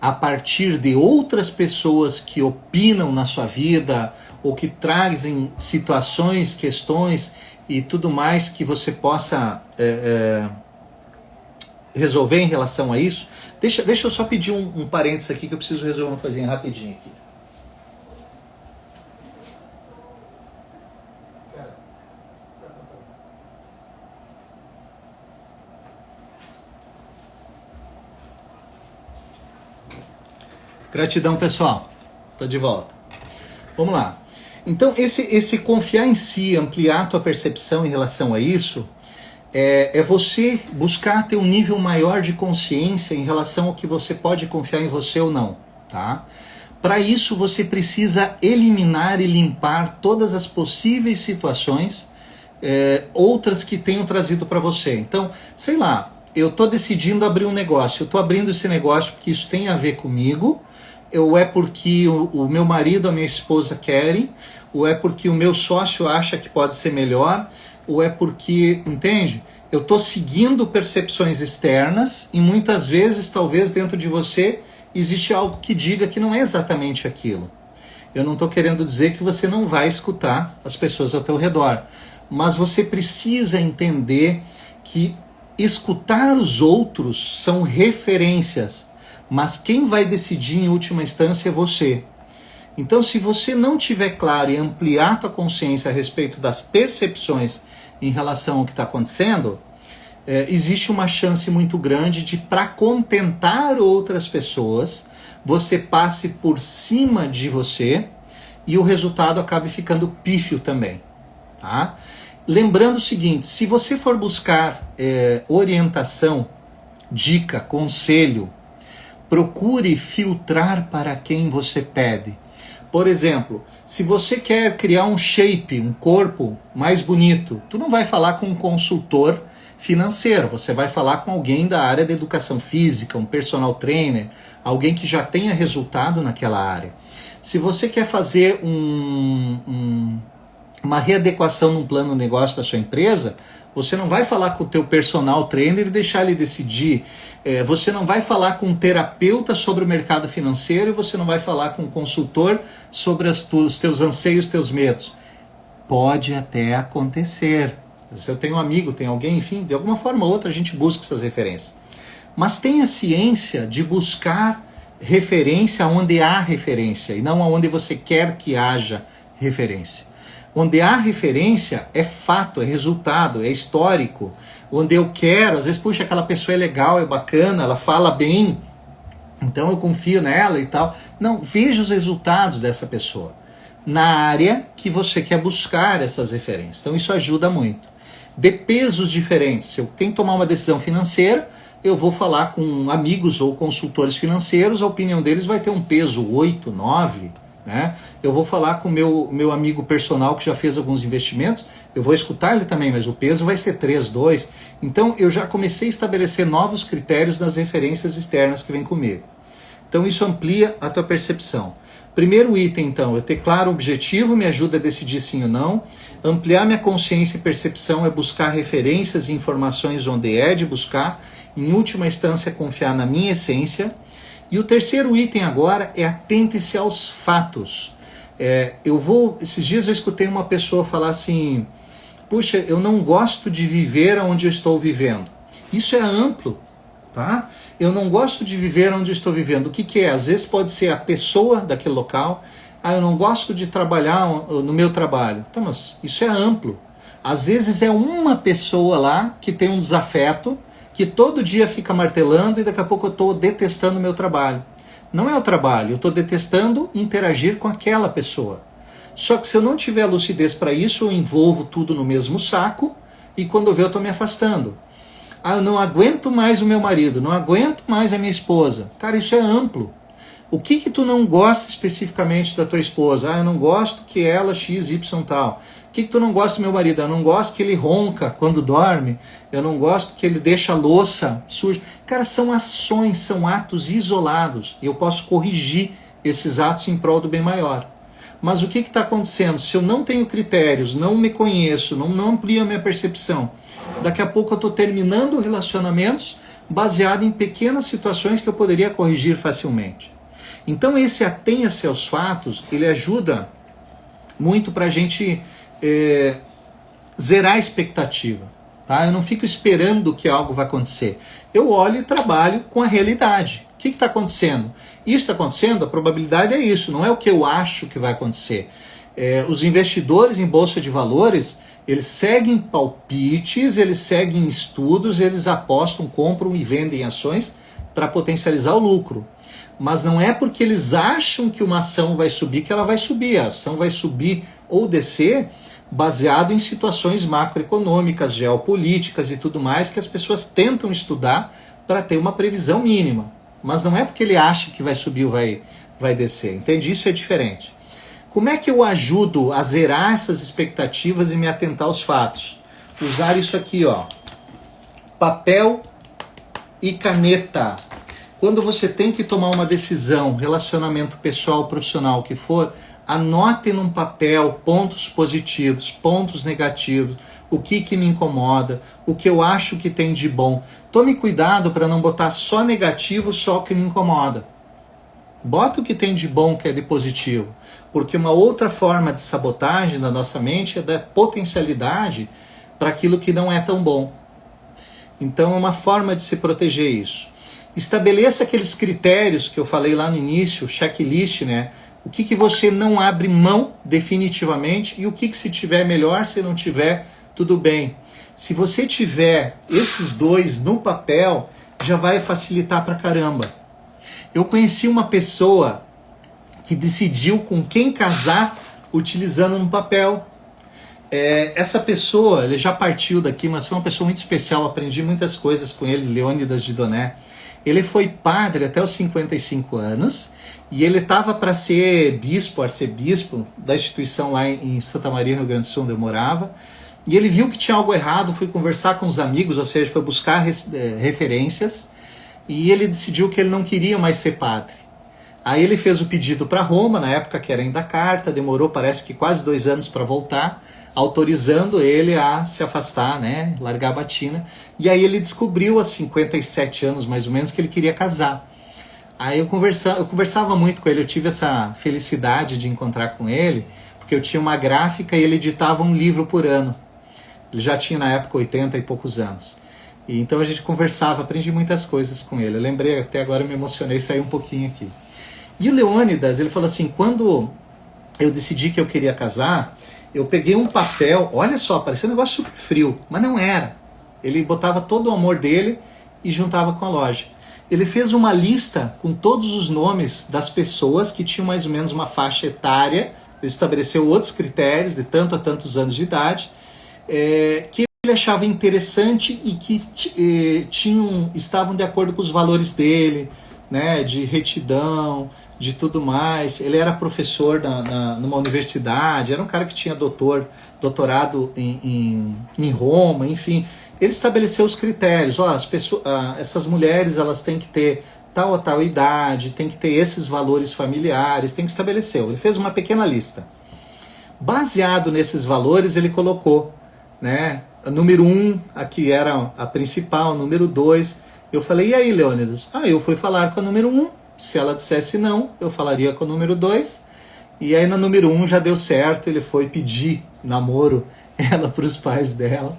a partir de outras pessoas que opinam na sua vida, ou que trazem situações, questões e tudo mais que você possa resolver em relação a isso. Deixa eu só pedir um parênteses aqui que eu preciso resolver uma coisinha rapidinho aqui. Gratidão, pessoal. Tô de volta. Vamos lá. Então, esse confiar em si, ampliar a tua percepção em relação a isso, é você buscar ter um nível maior de consciência em relação ao que você pode confiar em você ou não, tá? Para isso, você precisa eliminar e limpar todas as possíveis situações, outras que tenham trazido para você. Então, sei lá, eu estou decidindo abrir um negócio, eu estou abrindo esse negócio porque isso tem a ver comigo, ou é porque o meu marido, a minha esposa querem, ou é porque o meu sócio acha que pode ser melhor, ou é porque, entende? Eu estou seguindo percepções externas e muitas vezes, talvez dentro de você, existe algo que diga que não é exatamente aquilo. Eu não estou querendo dizer que você não vai escutar as pessoas ao teu redor, mas você precisa entender que escutar os outros são referências, mas quem vai decidir em última instância é você. Então, se você não tiver claro e ampliar a tua consciência a respeito das percepções em relação ao que está acontecendo, existe uma chance muito grande de, para contentar outras pessoas, você passe por cima de você e o resultado acabe ficando pífio também, tá? Lembrando o seguinte, se você for buscar orientação, dica, conselho, procure filtrar para quem você pede. Por exemplo, se você quer criar um shape, um corpo mais bonito, tu não vai falar com um consultor financeiro, você vai falar com alguém da área da educação física, um personal trainer, alguém que já tenha resultado naquela área. Se você quer fazer uma readequação num plano de negócio da sua empresa, você não vai falar com o teu personal trainer e deixar ele decidir. Você não vai falar com um terapeuta sobre o mercado financeiro e você não vai falar com um consultor sobre os teus anseios, teus medos. Pode até acontecer. Se eu tenho um amigo, tem alguém, enfim, de alguma forma ou outra a gente busca essas referências. Mas tenha ciência de buscar referência onde há referência e não onde você quer que haja referência. Onde há referência é fato, é resultado, é histórico. Onde eu quero, às vezes, puxa, aquela pessoa é legal, é bacana, ela fala bem, então eu confio nela e tal. Não, veja os resultados dessa pessoa na área que você quer buscar essas referências. Então isso ajuda muito. De pesos diferentes. Se eu tenho que tomar uma decisão financeira, eu vou falar com amigos ou consultores financeiros, a opinião deles vai ter um peso 8, 9, né? Eu vou falar com o meu amigo personal que já fez alguns investimentos, eu vou escutar ele também, mas o peso vai ser 3, 2. Então eu já comecei a estabelecer novos critérios nas referências externas que vêm comigo. Então isso amplia a tua percepção. Primeiro item, então, é ter claro o objetivo, me ajuda a decidir sim ou não. Ampliar minha consciência e percepção é buscar referências e informações onde é de buscar. Em última instância, confiar na minha essência. E o terceiro item agora é atente-se aos fatos. Esses dias eu escutei uma pessoa falar assim, puxa, eu não gosto de viver onde eu estou vivendo. Isso é amplo, tá? Eu não gosto de viver onde eu estou vivendo. O que é? Às vezes pode ser a pessoa daquele local. Eu não gosto de trabalhar no meu trabalho. Então, mas isso é amplo. Às vezes é uma pessoa lá que tem um desafeto, que todo dia fica martelando e daqui a pouco eu estou detestando o meu trabalho. Não é o trabalho, eu estou detestando interagir com aquela pessoa. Só que se eu não tiver lucidez para isso, eu envolvo tudo no mesmo saco e quando eu ver eu estou me afastando. Eu não aguento mais o meu marido, não aguento mais a minha esposa. Cara, isso é amplo. O que tu não gosta especificamente da tua esposa? Eu não gosto que ela x, y tal. O que tu não gosta do meu marido? Eu não gosto que ele ronca quando dorme. Eu não gosto que ele deixa a louça suja. Cara, são ações, são atos isolados. E eu posso corrigir esses atos em prol do bem maior. Mas o que está acontecendo? Se eu não tenho critérios, não me conheço, não amplio a minha percepção, daqui a pouco eu estou terminando relacionamentos baseado em pequenas situações que eu poderia corrigir facilmente. Então esse atenha-se aos fatos, ele ajuda muito para a gente zerar a expectativa. Tá? Eu não fico esperando que algo vai acontecer. Eu olho e trabalho com a realidade. O que está acontecendo? Isso está acontecendo, a probabilidade é isso, não é o que eu acho que vai acontecer. Os investidores em bolsa de valores, eles seguem palpites, eles seguem estudos, eles apostam, compram e vendem ações para potencializar o lucro. Mas não é porque eles acham que uma ação vai subir que ela vai subir. A ação vai subir ou descer baseado em situações macroeconômicas, geopolíticas e tudo mais que as pessoas tentam estudar para ter uma previsão mínima. Mas não é porque ele acha que vai subir ou vai descer. Entende? Isso é diferente. Como é que eu ajudo a zerar essas expectativas e me atentar aos fatos? Usar isso aqui, ó. Papel e caneta. Quando você tem que tomar uma decisão, relacionamento pessoal, profissional, o que for, anote num papel pontos positivos, pontos negativos, o que me incomoda, o que eu acho que tem de bom. Tome cuidado para não botar só negativo, só o que me incomoda. Bota o que tem de bom, que é de positivo. Porque uma outra forma de sabotagem da nossa mente é dar potencialidade para aquilo que não é tão bom. Então é uma forma de se proteger isso. Estabeleça aqueles critérios que eu falei lá no início, checklist, né? O que você não abre mão definitivamente e o que se tiver melhor, se não tiver, tudo bem. Se você tiver esses dois no papel, já vai facilitar pra caramba. Eu conheci uma pessoa que decidiu com quem casar utilizando um papel. Essa pessoa, ele já partiu daqui, mas foi uma pessoa muito especial, aprendi muitas coisas com ele, Leônidas de Doné. Ele foi padre até os 55 anos e ele estava para ser bispo, arcebispo da instituição lá em Santa Maria, no Rio Grande do Sul, onde eu morava. E ele viu que tinha algo errado, foi conversar com os amigos, ou seja, foi buscar referências, e ele decidiu que ele não queria mais ser padre. Aí ele fez o pedido para Roma, na época que era ainda carta, demorou parece que quase 2 anos para voltar, autorizando ele a se afastar, né, largar a batina. E aí ele descobriu, aos 57 anos mais ou menos, que ele queria casar. Aí eu conversava muito com ele, eu tive essa felicidade de encontrar com ele, porque eu tinha uma gráfica e ele editava um livro por ano. Ele já tinha na época 80 e poucos anos. E então a gente conversava, aprendi muitas coisas com ele. Eu lembrei, até agora eu me emocionei, saí um pouquinho aqui. E o Leônidas, ele falou assim, quando eu decidi que eu queria casar, eu peguei um papel, olha só, parecia um negócio super frio, mas não era. Ele botava todo o amor dele e juntava com a loja. Ele fez uma lista com todos os nomes das pessoas que tinham mais ou menos uma faixa etária, ele estabeleceu outros critérios de tanto a tantos anos de idade, que ele achava interessante e que estavam de acordo com os valores dele, né, de retidão, de tudo mais. Ele era professor numa universidade, era um cara que tinha doutorado em Roma, enfim. Ele estabeleceu os critérios. Ó, essas mulheres, elas têm que ter tal ou tal idade, tem que ter esses valores familiares, tem que estabelecer. Ele fez uma pequena lista. Baseado nesses valores, ele colocou, né, número 1, aqui era a principal, número 2. Eu falei, e aí, Leônidas? Eu fui falar com a número 1. Se ela dissesse não, eu falaria com a número 2. E aí na número 1 já deu certo, ele foi pedir namoro ela para os pais dela.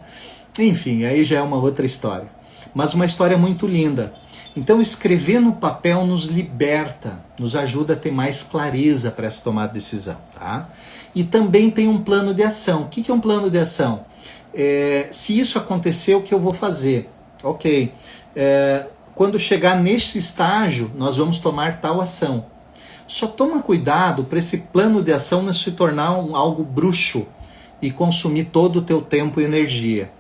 Enfim, aí já é uma outra história. Mas uma história muito linda. Então escrever no papel nos liberta, nos ajuda a ter mais clareza para essa tomada de decisão. Tá? E também tem um plano de ação. O que é um plano de ação? Se isso acontecer, o que eu vou fazer? Ok, quando chegar nesse estágio, nós vamos tomar tal ação. Só toma cuidado para esse plano de ação não se tornar algo bruxo e consumir todo o teu tempo e energia.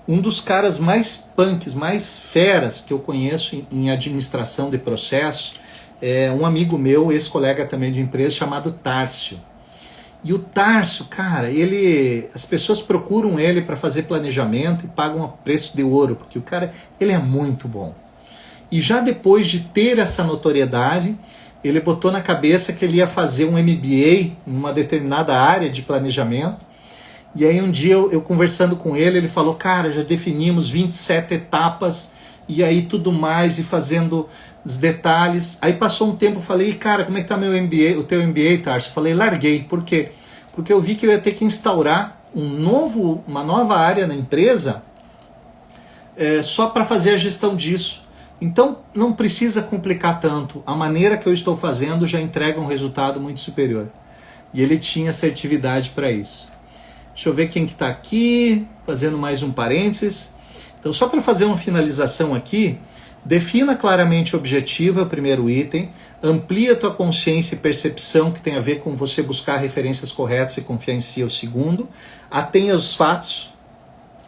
Um dos caras mais punks, mais feras que eu conheço em administração de processo é um amigo meu, ex-colega também de empresa, chamado Tárcio. E o Tárcio, cara, as pessoas procuram ele para fazer planejamento e pagam a preço de ouro, porque o cara, ele é muito bom. E já depois de ter essa notoriedade, ele botou na cabeça que ele ia fazer um MBA em uma determinada área de planejamento. E aí um dia eu conversando com ele, ele falou, cara, já definimos 27 etapas e aí tudo mais, e fazendo os detalhes. Aí passou um tempo, eu falei, cara, como é que tá meu MBA, o teu MBA, Tarso? Eu falei, larguei. Por quê? Porque eu vi que eu ia ter que instaurar uma nova área na empresa só para fazer a gestão disso. Então não precisa complicar tanto. A maneira que eu estou fazendo já entrega um resultado muito superior. E ele tinha assertividade para isso. Deixa eu ver quem que está aqui, fazendo mais um parênteses. Então, só para fazer uma finalização aqui, defina claramente o objetivo, é o primeiro item. Amplia a tua consciência e percepção, que tem a ver com você buscar referências corretas e confiar em si, é o segundo. Atenha os fatos,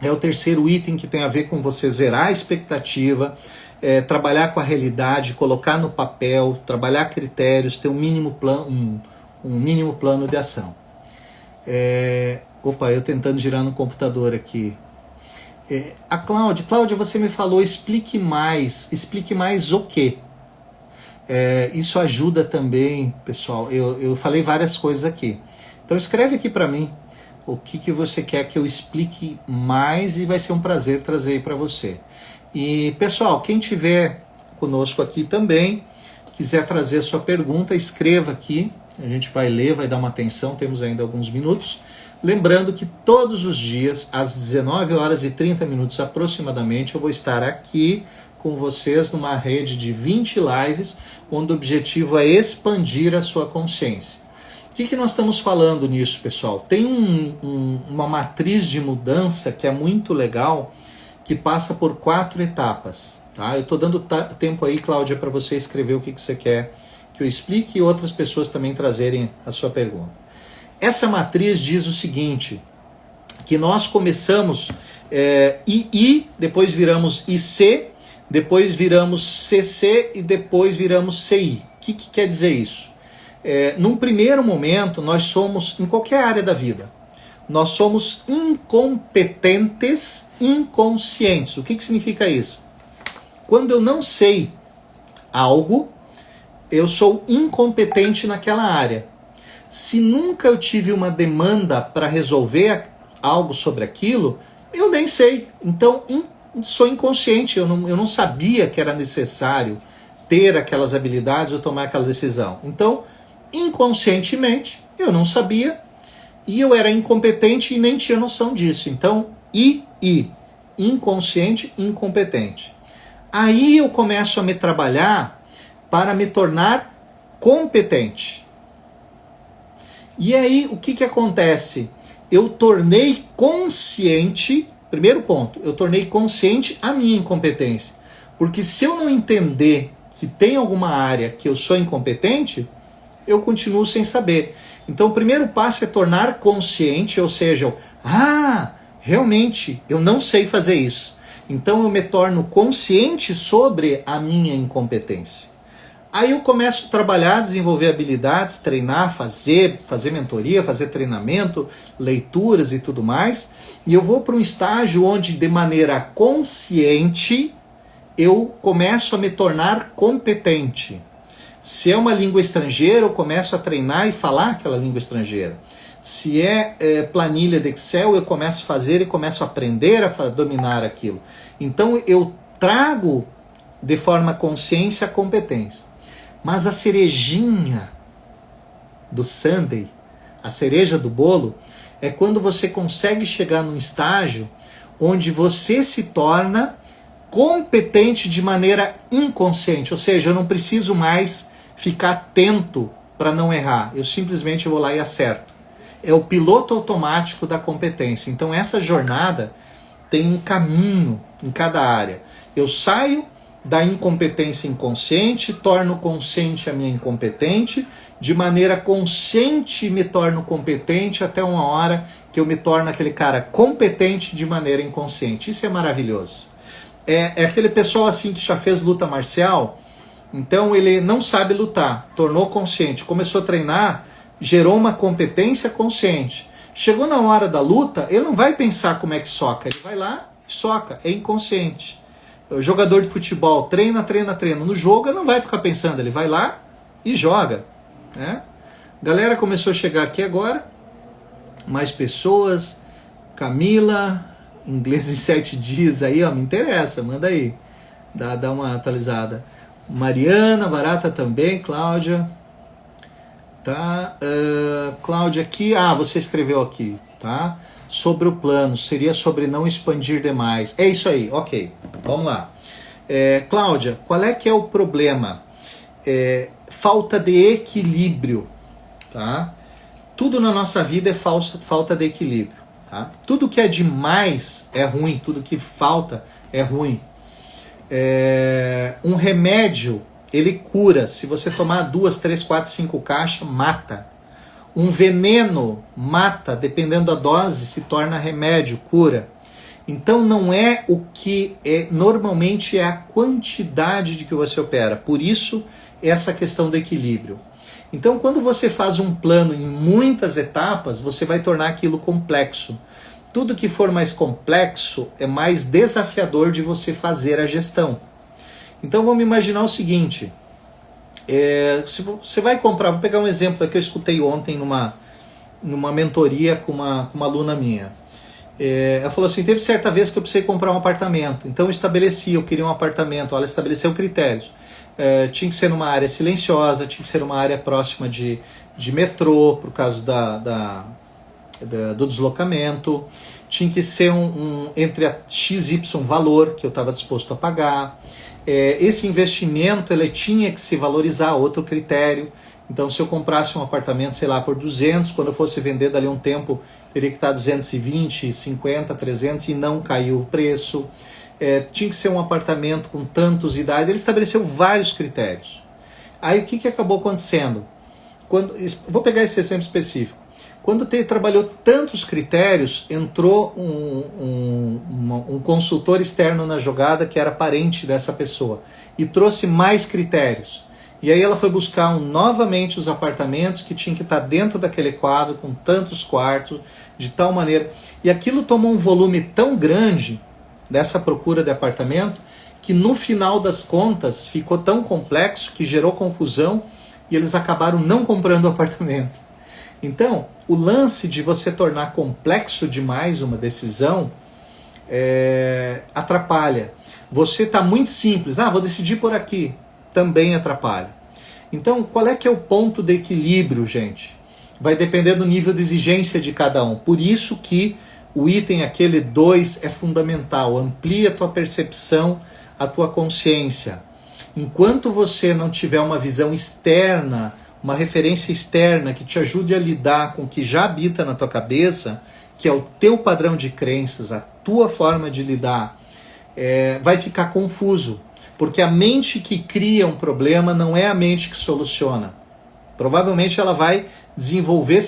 é o terceiro item, que tem a ver com você zerar a expectativa, trabalhar com a realidade, colocar no papel, trabalhar critérios, ter um mínimo plano de ação. Opa, eu tentando girar no computador aqui. A Cláudia, você me falou, explique mais o quê? Isso ajuda também, pessoal. Eu falei várias coisas aqui. Então escreve aqui para mim o que você quer que eu explique mais e vai ser um prazer trazer aí para você. E pessoal, quem tiver conosco aqui também, quiser trazer a sua pergunta, escreva aqui. A gente vai ler, vai dar uma atenção, temos ainda alguns minutos. Lembrando que todos os dias, às 19h30 aproximadamente, eu vou estar aqui com vocês numa rede de 20 lives, onde o objetivo é expandir a sua consciência. O que nós estamos falando nisso, pessoal? Tem uma matriz de mudança que é muito legal, que passa por 4 etapas. Tá? Eu estou dando tempo aí, Cláudia, para você escrever o que você quer que eu explique e outras pessoas também trazerem a sua pergunta. Essa matriz diz o seguinte, que nós começamos II, depois viramos IC, depois viramos CC e depois viramos CI. O que quer dizer isso? Num primeiro momento, nós somos, em qualquer área da vida, nós somos incompetentes inconscientes. O que significa isso? Quando eu não sei algo, eu sou incompetente naquela área. Se nunca eu tive uma demanda para resolver algo sobre aquilo, eu nem sei. Então, sou inconsciente. Eu não sabia que era necessário ter aquelas habilidades ou tomar aquela decisão. Então, inconscientemente, eu não sabia e eu era incompetente e nem tinha noção disso. Então, inconsciente, incompetente. Aí eu começo a me trabalhar para me tornar competente. E aí, o que acontece? Eu tornei consciente, primeiro ponto, eu tornei consciente a minha incompetência. Porque se eu não entender que tem alguma área que eu sou incompetente, eu continuo sem saber. Então, o primeiro passo é tornar consciente, ou seja, realmente, eu não sei fazer isso. Então, eu me torno consciente sobre a minha incompetência. Aí eu começo a trabalhar, desenvolver habilidades, treinar, fazer mentoria, fazer treinamento, leituras e tudo mais. E eu vou para um estágio onde, de maneira consciente, eu começo a me tornar competente. Se é uma língua estrangeira, eu começo a treinar e falar aquela língua estrangeira. Se é planilha de Excel, eu começo a fazer e começo a aprender a dominar aquilo. Então eu trago de forma consciência a competência. Mas a cerejinha do sundae, a cereja do bolo, é quando você consegue chegar num estágio onde você se torna competente de maneira inconsciente. Ou seja, eu não preciso mais ficar atento para não errar. Eu simplesmente vou lá e acerto. É o piloto automático da competência. Então essa jornada tem um caminho em cada área. Eu saio da incompetência inconsciente, torno consciente a minha incompetente, de maneira consciente me torno competente até uma hora que eu me torno aquele cara competente de maneira inconsciente. Isso é maravilhoso. É aquele pessoal assim que já fez luta marcial, então ele não sabe lutar, tornou consciente, começou a treinar, gerou uma competência consciente. Chegou na hora da luta, ele não vai pensar como é que soca, ele vai lá e soca, é inconsciente. O jogador de futebol treina. No jogo ele não vai ficar pensando, ele vai lá e joga. Né? Galera começou a chegar aqui agora, mais pessoas, Camila, inglês em 7 dias aí, ó, me interessa, manda aí, dá uma atualizada. Mariana, Barata também, Cláudia, tá? Cláudia aqui, você escreveu aqui, tá? Sobre o plano, seria sobre não expandir demais. É isso aí, ok, vamos lá. Cláudia, qual é que é o problema? Falta de equilíbrio, tá? Tudo na nossa vida é falta de equilíbrio, tá? Tudo que é demais é ruim, tudo que falta é ruim. Um remédio, ele cura. Se você tomar 2, 3, 4, 5 caixas, mata. Um veneno mata, dependendo da dose, se torna remédio, cura. Então não é o que normalmente é a quantidade de que você opera. Por isso, essa questão do equilíbrio. Então quando você faz um plano em muitas etapas, você vai tornar aquilo complexo. Tudo que for mais complexo é mais desafiador de você fazer a gestão. Então vamos imaginar o seguinte, se você vai comprar, vou pegar um exemplo que eu escutei ontem numa mentoria com uma aluna minha. Ela falou assim, teve certa vez que eu precisei comprar um apartamento, então eu queria um apartamento, ela estabeleceu critérios. Tinha que ser numa área silenciosa, tinha que ser numa área próxima de metrô, por causa do deslocamento, tinha que ser entre a XY valor que eu estava disposto a pagar. Esse investimento ele tinha que se valorizar, outro critério. Então se eu comprasse um apartamento, sei lá, por 200, quando eu fosse vender dali a um tempo, teria que estar 220, 50, 300 e não caiu o preço. Tinha que ser um apartamento com tantos idades, ele estabeleceu vários critérios. Aí o que acabou acontecendo? Vou pegar esse exemplo específico. Quando trabalhou tantos critérios, entrou um consultor externo na jogada que era parente dessa pessoa e trouxe mais critérios. E aí ela foi buscar novamente os apartamentos que tinham que estar dentro daquele quadro, com tantos quartos, de tal maneira. E aquilo tomou um volume tão grande dessa procura de apartamento, que no final das contas ficou tão complexo que gerou confusão e eles acabaram não comprando o apartamento. Então, o lance de você tornar complexo demais uma decisão atrapalha. Você está muito simples, vou decidir por aqui, também atrapalha. Então, qual é que é o ponto de equilíbrio, gente? Vai depender do nível de exigência de cada um. Por isso que o item aquele 2 é fundamental. Amplia a tua percepção, a tua consciência. Enquanto você não tiver uma visão externa, uma referência externa que te ajude a lidar com o que já habita na tua cabeça, que é o teu padrão de crenças, a tua forma de lidar, vai ficar confuso. Porque a mente que cria um problema não é a mente que soluciona. Provavelmente ela vai desenvolver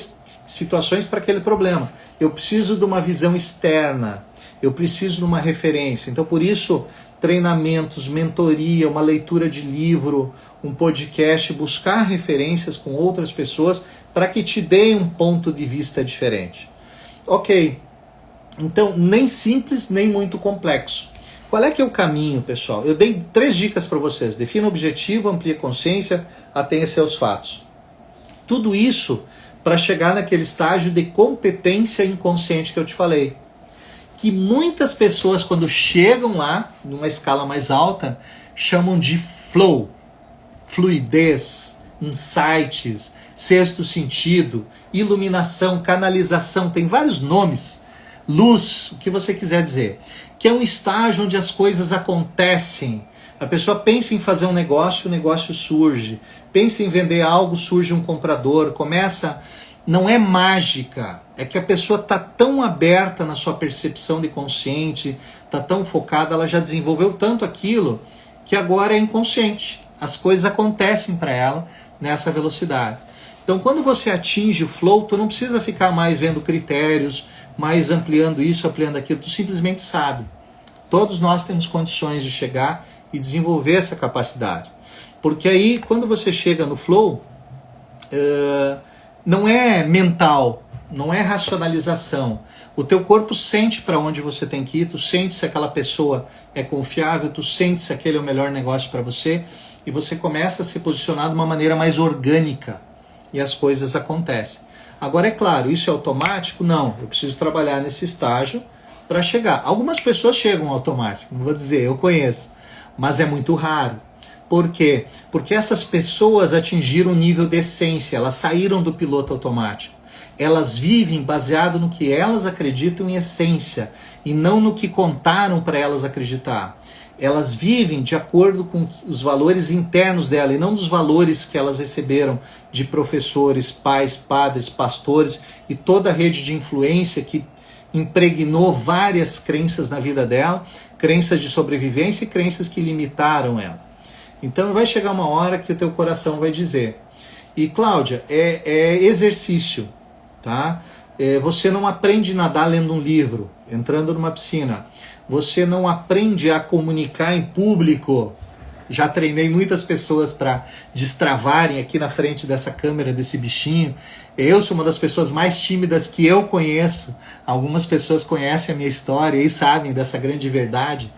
situações para aquele problema. Eu preciso de uma visão externa, eu preciso de uma referência. Então, por isso, treinamentos, mentoria, uma leitura de livro, um podcast, buscar referências com outras pessoas para que te deem um ponto de vista diferente. Ok, então nem simples, nem muito complexo. Qual é que é o caminho, pessoal? Eu dei 3 dicas para vocês. Defina o objetivo, amplie a consciência, atenha seus fatos. Tudo isso para chegar naquele estágio de competência inconsciente que eu te falei. Que muitas pessoas, quando chegam lá, numa escala mais alta, chamam de flow, fluidez, insights, sexto sentido, iluminação, canalização, tem vários nomes, luz, o que você quiser dizer, que é um estágio onde as coisas acontecem. A pessoa pensa em fazer um negócio, o negócio surge. Pensa em vender algo, surge um comprador. Começa, não é mágica, é que a pessoa está tão aberta na sua percepção de consciente, está tão focada, ela já desenvolveu tanto aquilo, que agora é inconsciente. As coisas acontecem para ela nessa velocidade. Então, quando você atinge o flow, tu não precisa ficar mais vendo critérios, mais ampliando isso, ampliando aquilo, tu simplesmente sabe. Todos nós temos condições de chegar e desenvolver essa capacidade. Porque aí, quando você chega no flow, não é mental, não é racionalização. O teu corpo sente para onde você tem que ir, tu sente se aquela pessoa é confiável, tu sente se aquele é o melhor negócio para você, e você começa a se posicionar de uma maneira mais orgânica, e as coisas acontecem. Agora, é claro, isso é automático? Não, eu preciso trabalhar nesse estágio para chegar. Algumas pessoas chegam automático, não vou dizer, eu conheço, mas é muito raro. Por quê? Porque essas pessoas atingiram o nível de essência, elas saíram do piloto automático. Elas vivem baseado no que elas acreditam em essência e não no que contaram para elas acreditar. Elas vivem de acordo com os valores internos dela e não dos valores que elas receberam de professores, pais, padres, pastores e toda a rede de influência que impregnou várias crenças na vida dela, crenças de sobrevivência e crenças que limitaram ela. Então vai chegar uma hora que o teu coração vai dizer. E Cláudia, é exercício, tá? Você não aprende a nadar lendo um livro, entrando numa piscina. Você não aprende a comunicar em público. Já treinei muitas pessoas para destravarem aqui na frente dessa câmera, desse bichinho. Eu sou uma das pessoas mais tímidas que eu conheço. Algumas pessoas conhecem a minha história e sabem dessa grande verdade.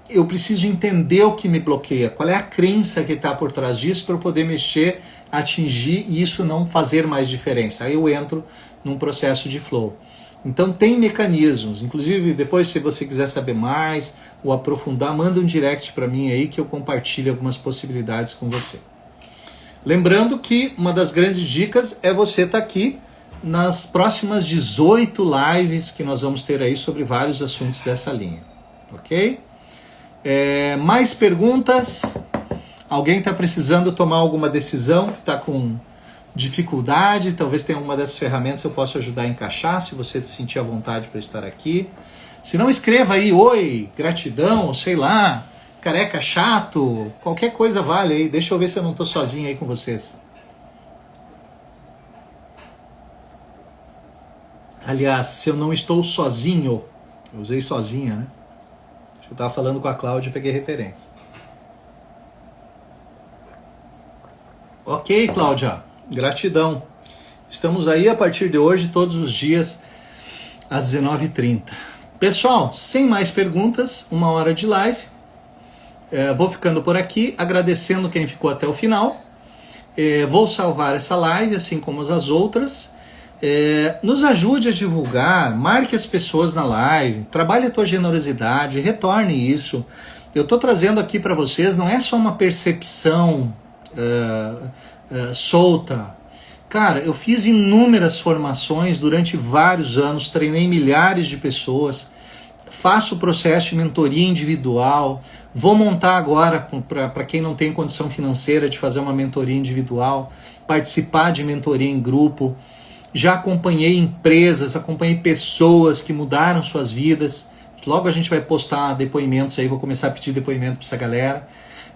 Eu preciso entender o que me bloqueia, qual é a crença que está por trás disso para eu poder mexer, atingir e isso não fazer mais diferença. Aí eu entro num processo de flow. Então tem mecanismos, inclusive depois se você quiser saber mais ou aprofundar, manda um direct para mim aí que eu compartilho algumas possibilidades com você. Lembrando que uma das grandes dicas é você estar aqui nas próximas 18 lives que nós vamos ter aí sobre vários assuntos dessa linha, ok? Mais perguntas? Alguém está precisando tomar alguma decisão que está com dificuldade? Talvez tenha uma dessas ferramentas que eu possa ajudar a encaixar, se você se sentir à vontade para estar aqui. Se não, escreva aí, oi, gratidão, sei lá, careca chato, qualquer coisa vale aí. Deixa eu ver se eu não estou sozinho aí com vocês. Aliás, se eu não estou sozinho, eu usei sozinha, né? Acho que eu estava falando com a Cláudia e peguei referência. Ok, Cláudia, gratidão. Estamos aí a partir de hoje, todos os dias, às 19h30. Pessoal, sem mais perguntas, 1 hora de live. Vou ficando por aqui, agradecendo quem ficou até o final. Vou salvar essa live, assim como as outras. Nos ajude a divulgar, marque as pessoas na live, trabalhe a tua generosidade, retorne isso. Eu estou trazendo aqui para vocês, não é só uma percepção solta. Cara, eu fiz inúmeras formações durante vários anos, treinei milhares de pessoas, faço o processo de mentoria individual, vou montar agora, para quem não tem condição financeira de fazer uma mentoria individual, participar de mentoria em grupo. Já acompanhei empresas, acompanhei pessoas que mudaram suas vidas. Logo a gente vai postar depoimentos aí, vou começar a pedir depoimento para essa galera.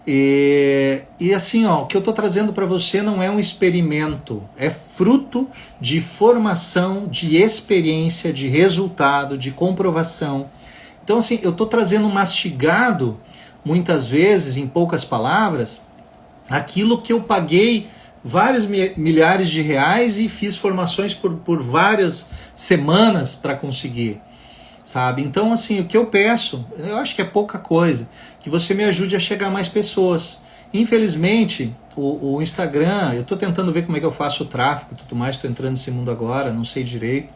E assim, ó, o que eu estou trazendo para você não é um experimento, é fruto de formação, de experiência, de resultado, de comprovação. Então assim, eu estou trazendo mastigado, muitas vezes, em poucas palavras, aquilo que eu paguei vários milhares de reais e fiz formações por várias semanas para conseguir, sabe? Então assim, o que eu peço, eu acho que é pouca coisa, que você me ajude a chegar a mais pessoas. Infelizmente, o Instagram, eu estou tentando ver como é que eu faço o tráfego e tudo mais, estou entrando nesse mundo agora, não sei direito,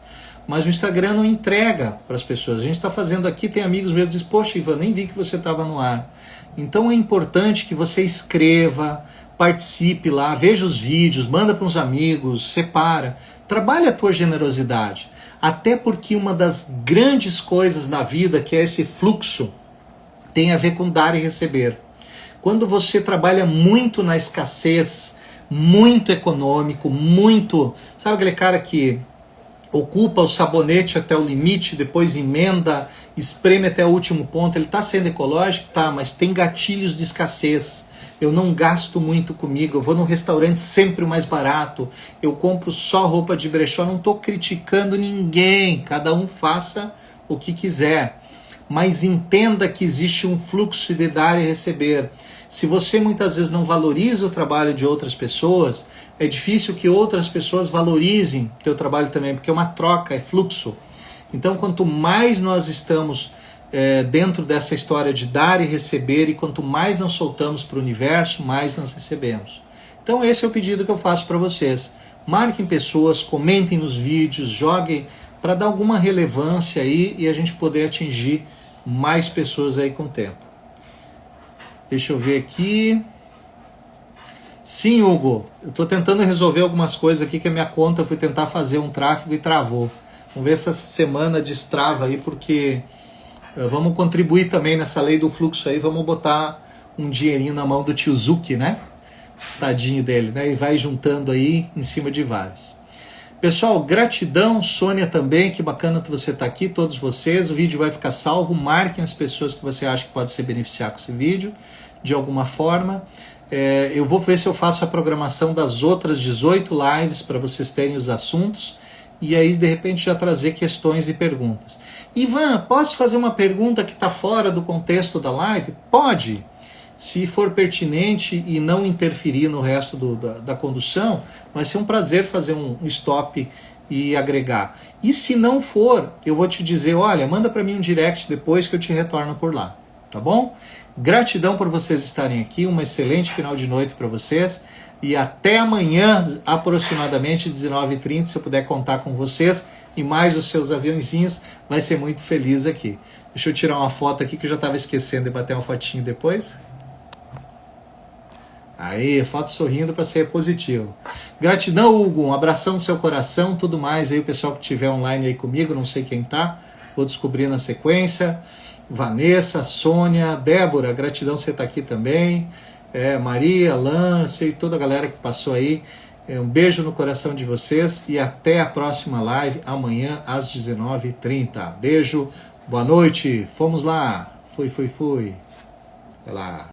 mas o Instagram não entrega para as pessoas. A gente está fazendo aqui, tem amigos meus que dizem, poxa, Ivan, nem vi que você estava no ar. Então é importante que você escreva, participe lá, veja os vídeos, manda para uns amigos, separa, trabalhe a tua generosidade. Até porque uma das grandes coisas na vida, que é esse fluxo, tem a ver com dar e receber. Quando você trabalha muito na escassez, muito econômico, muito... Sabe aquele cara que ocupa o sabonete até o limite, depois emenda, espreme até o último ponto, ele está sendo ecológico? Tá, mas tem gatilhos de escassez. Eu não gasto muito comigo, eu vou no restaurante sempre o mais barato, eu compro só roupa de brechó, não estou criticando ninguém, cada um faça o que quiser. Mas entenda que existe um fluxo de dar e receber. Se você muitas vezes não valoriza o trabalho de outras pessoas, é difícil que outras pessoas valorizem o teu trabalho também, porque é uma troca, é fluxo. Então, quanto mais nós estamos dentro dessa história de dar e receber, e quanto mais nós soltamos para o universo, mais nós recebemos. Então, esse é o pedido que eu faço para vocês. Marquem pessoas, comentem nos vídeos, joguem para dar alguma relevância aí e a gente poder atingir mais pessoas aí com o tempo. Deixa eu ver aqui. Sim, Hugo, eu estou tentando resolver algumas coisas aqui que a minha conta, eu fui tentar fazer um tráfego e travou. Vamos ver se essa semana destrava aí, porque vamos contribuir também nessa lei do fluxo aí, vamos botar um dinheirinho na mão do tio Zuki, né? Tadinho dele, né? E vai juntando aí em cima de vários. Pessoal, gratidão, Sônia também, que bacana que você está aqui, todos vocês, o vídeo vai ficar salvo, marquem as pessoas que você acha que pode se beneficiar com esse vídeo, de alguma forma. Eu vou ver se eu faço a programação das outras 18 lives para vocês terem os assuntos, e aí de repente já trazer questões e perguntas. Ivan, posso fazer uma pergunta que está fora do contexto da live? Pode! Se for pertinente e não interferir no resto da condução, vai ser um prazer fazer um stop e agregar. E se não for, eu vou te dizer, olha, manda para mim um direct depois que eu te retorno por lá, tá bom? Gratidão por vocês estarem aqui, um excelente final de noite para vocês e até amanhã, aproximadamente 19h30, se eu puder contar com vocês e mais os seus aviãozinhos, vai ser muito feliz aqui. Deixa eu tirar uma foto aqui que eu já estava esquecendo de bater uma fotinho depois. Aí, foto sorrindo para ser positivo. Gratidão, Hugo, um abração no seu coração, tudo mais aí, o pessoal que estiver online aí comigo, não sei quem tá, vou descobrir na sequência. Vanessa, Sônia, Débora, gratidão você tá aqui também. Maria, Alain, sei toda a galera que passou aí. Um beijo no coração de vocês e até a próxima live amanhã às 19h30. Beijo, boa noite, fomos lá. Fui. Vai lá.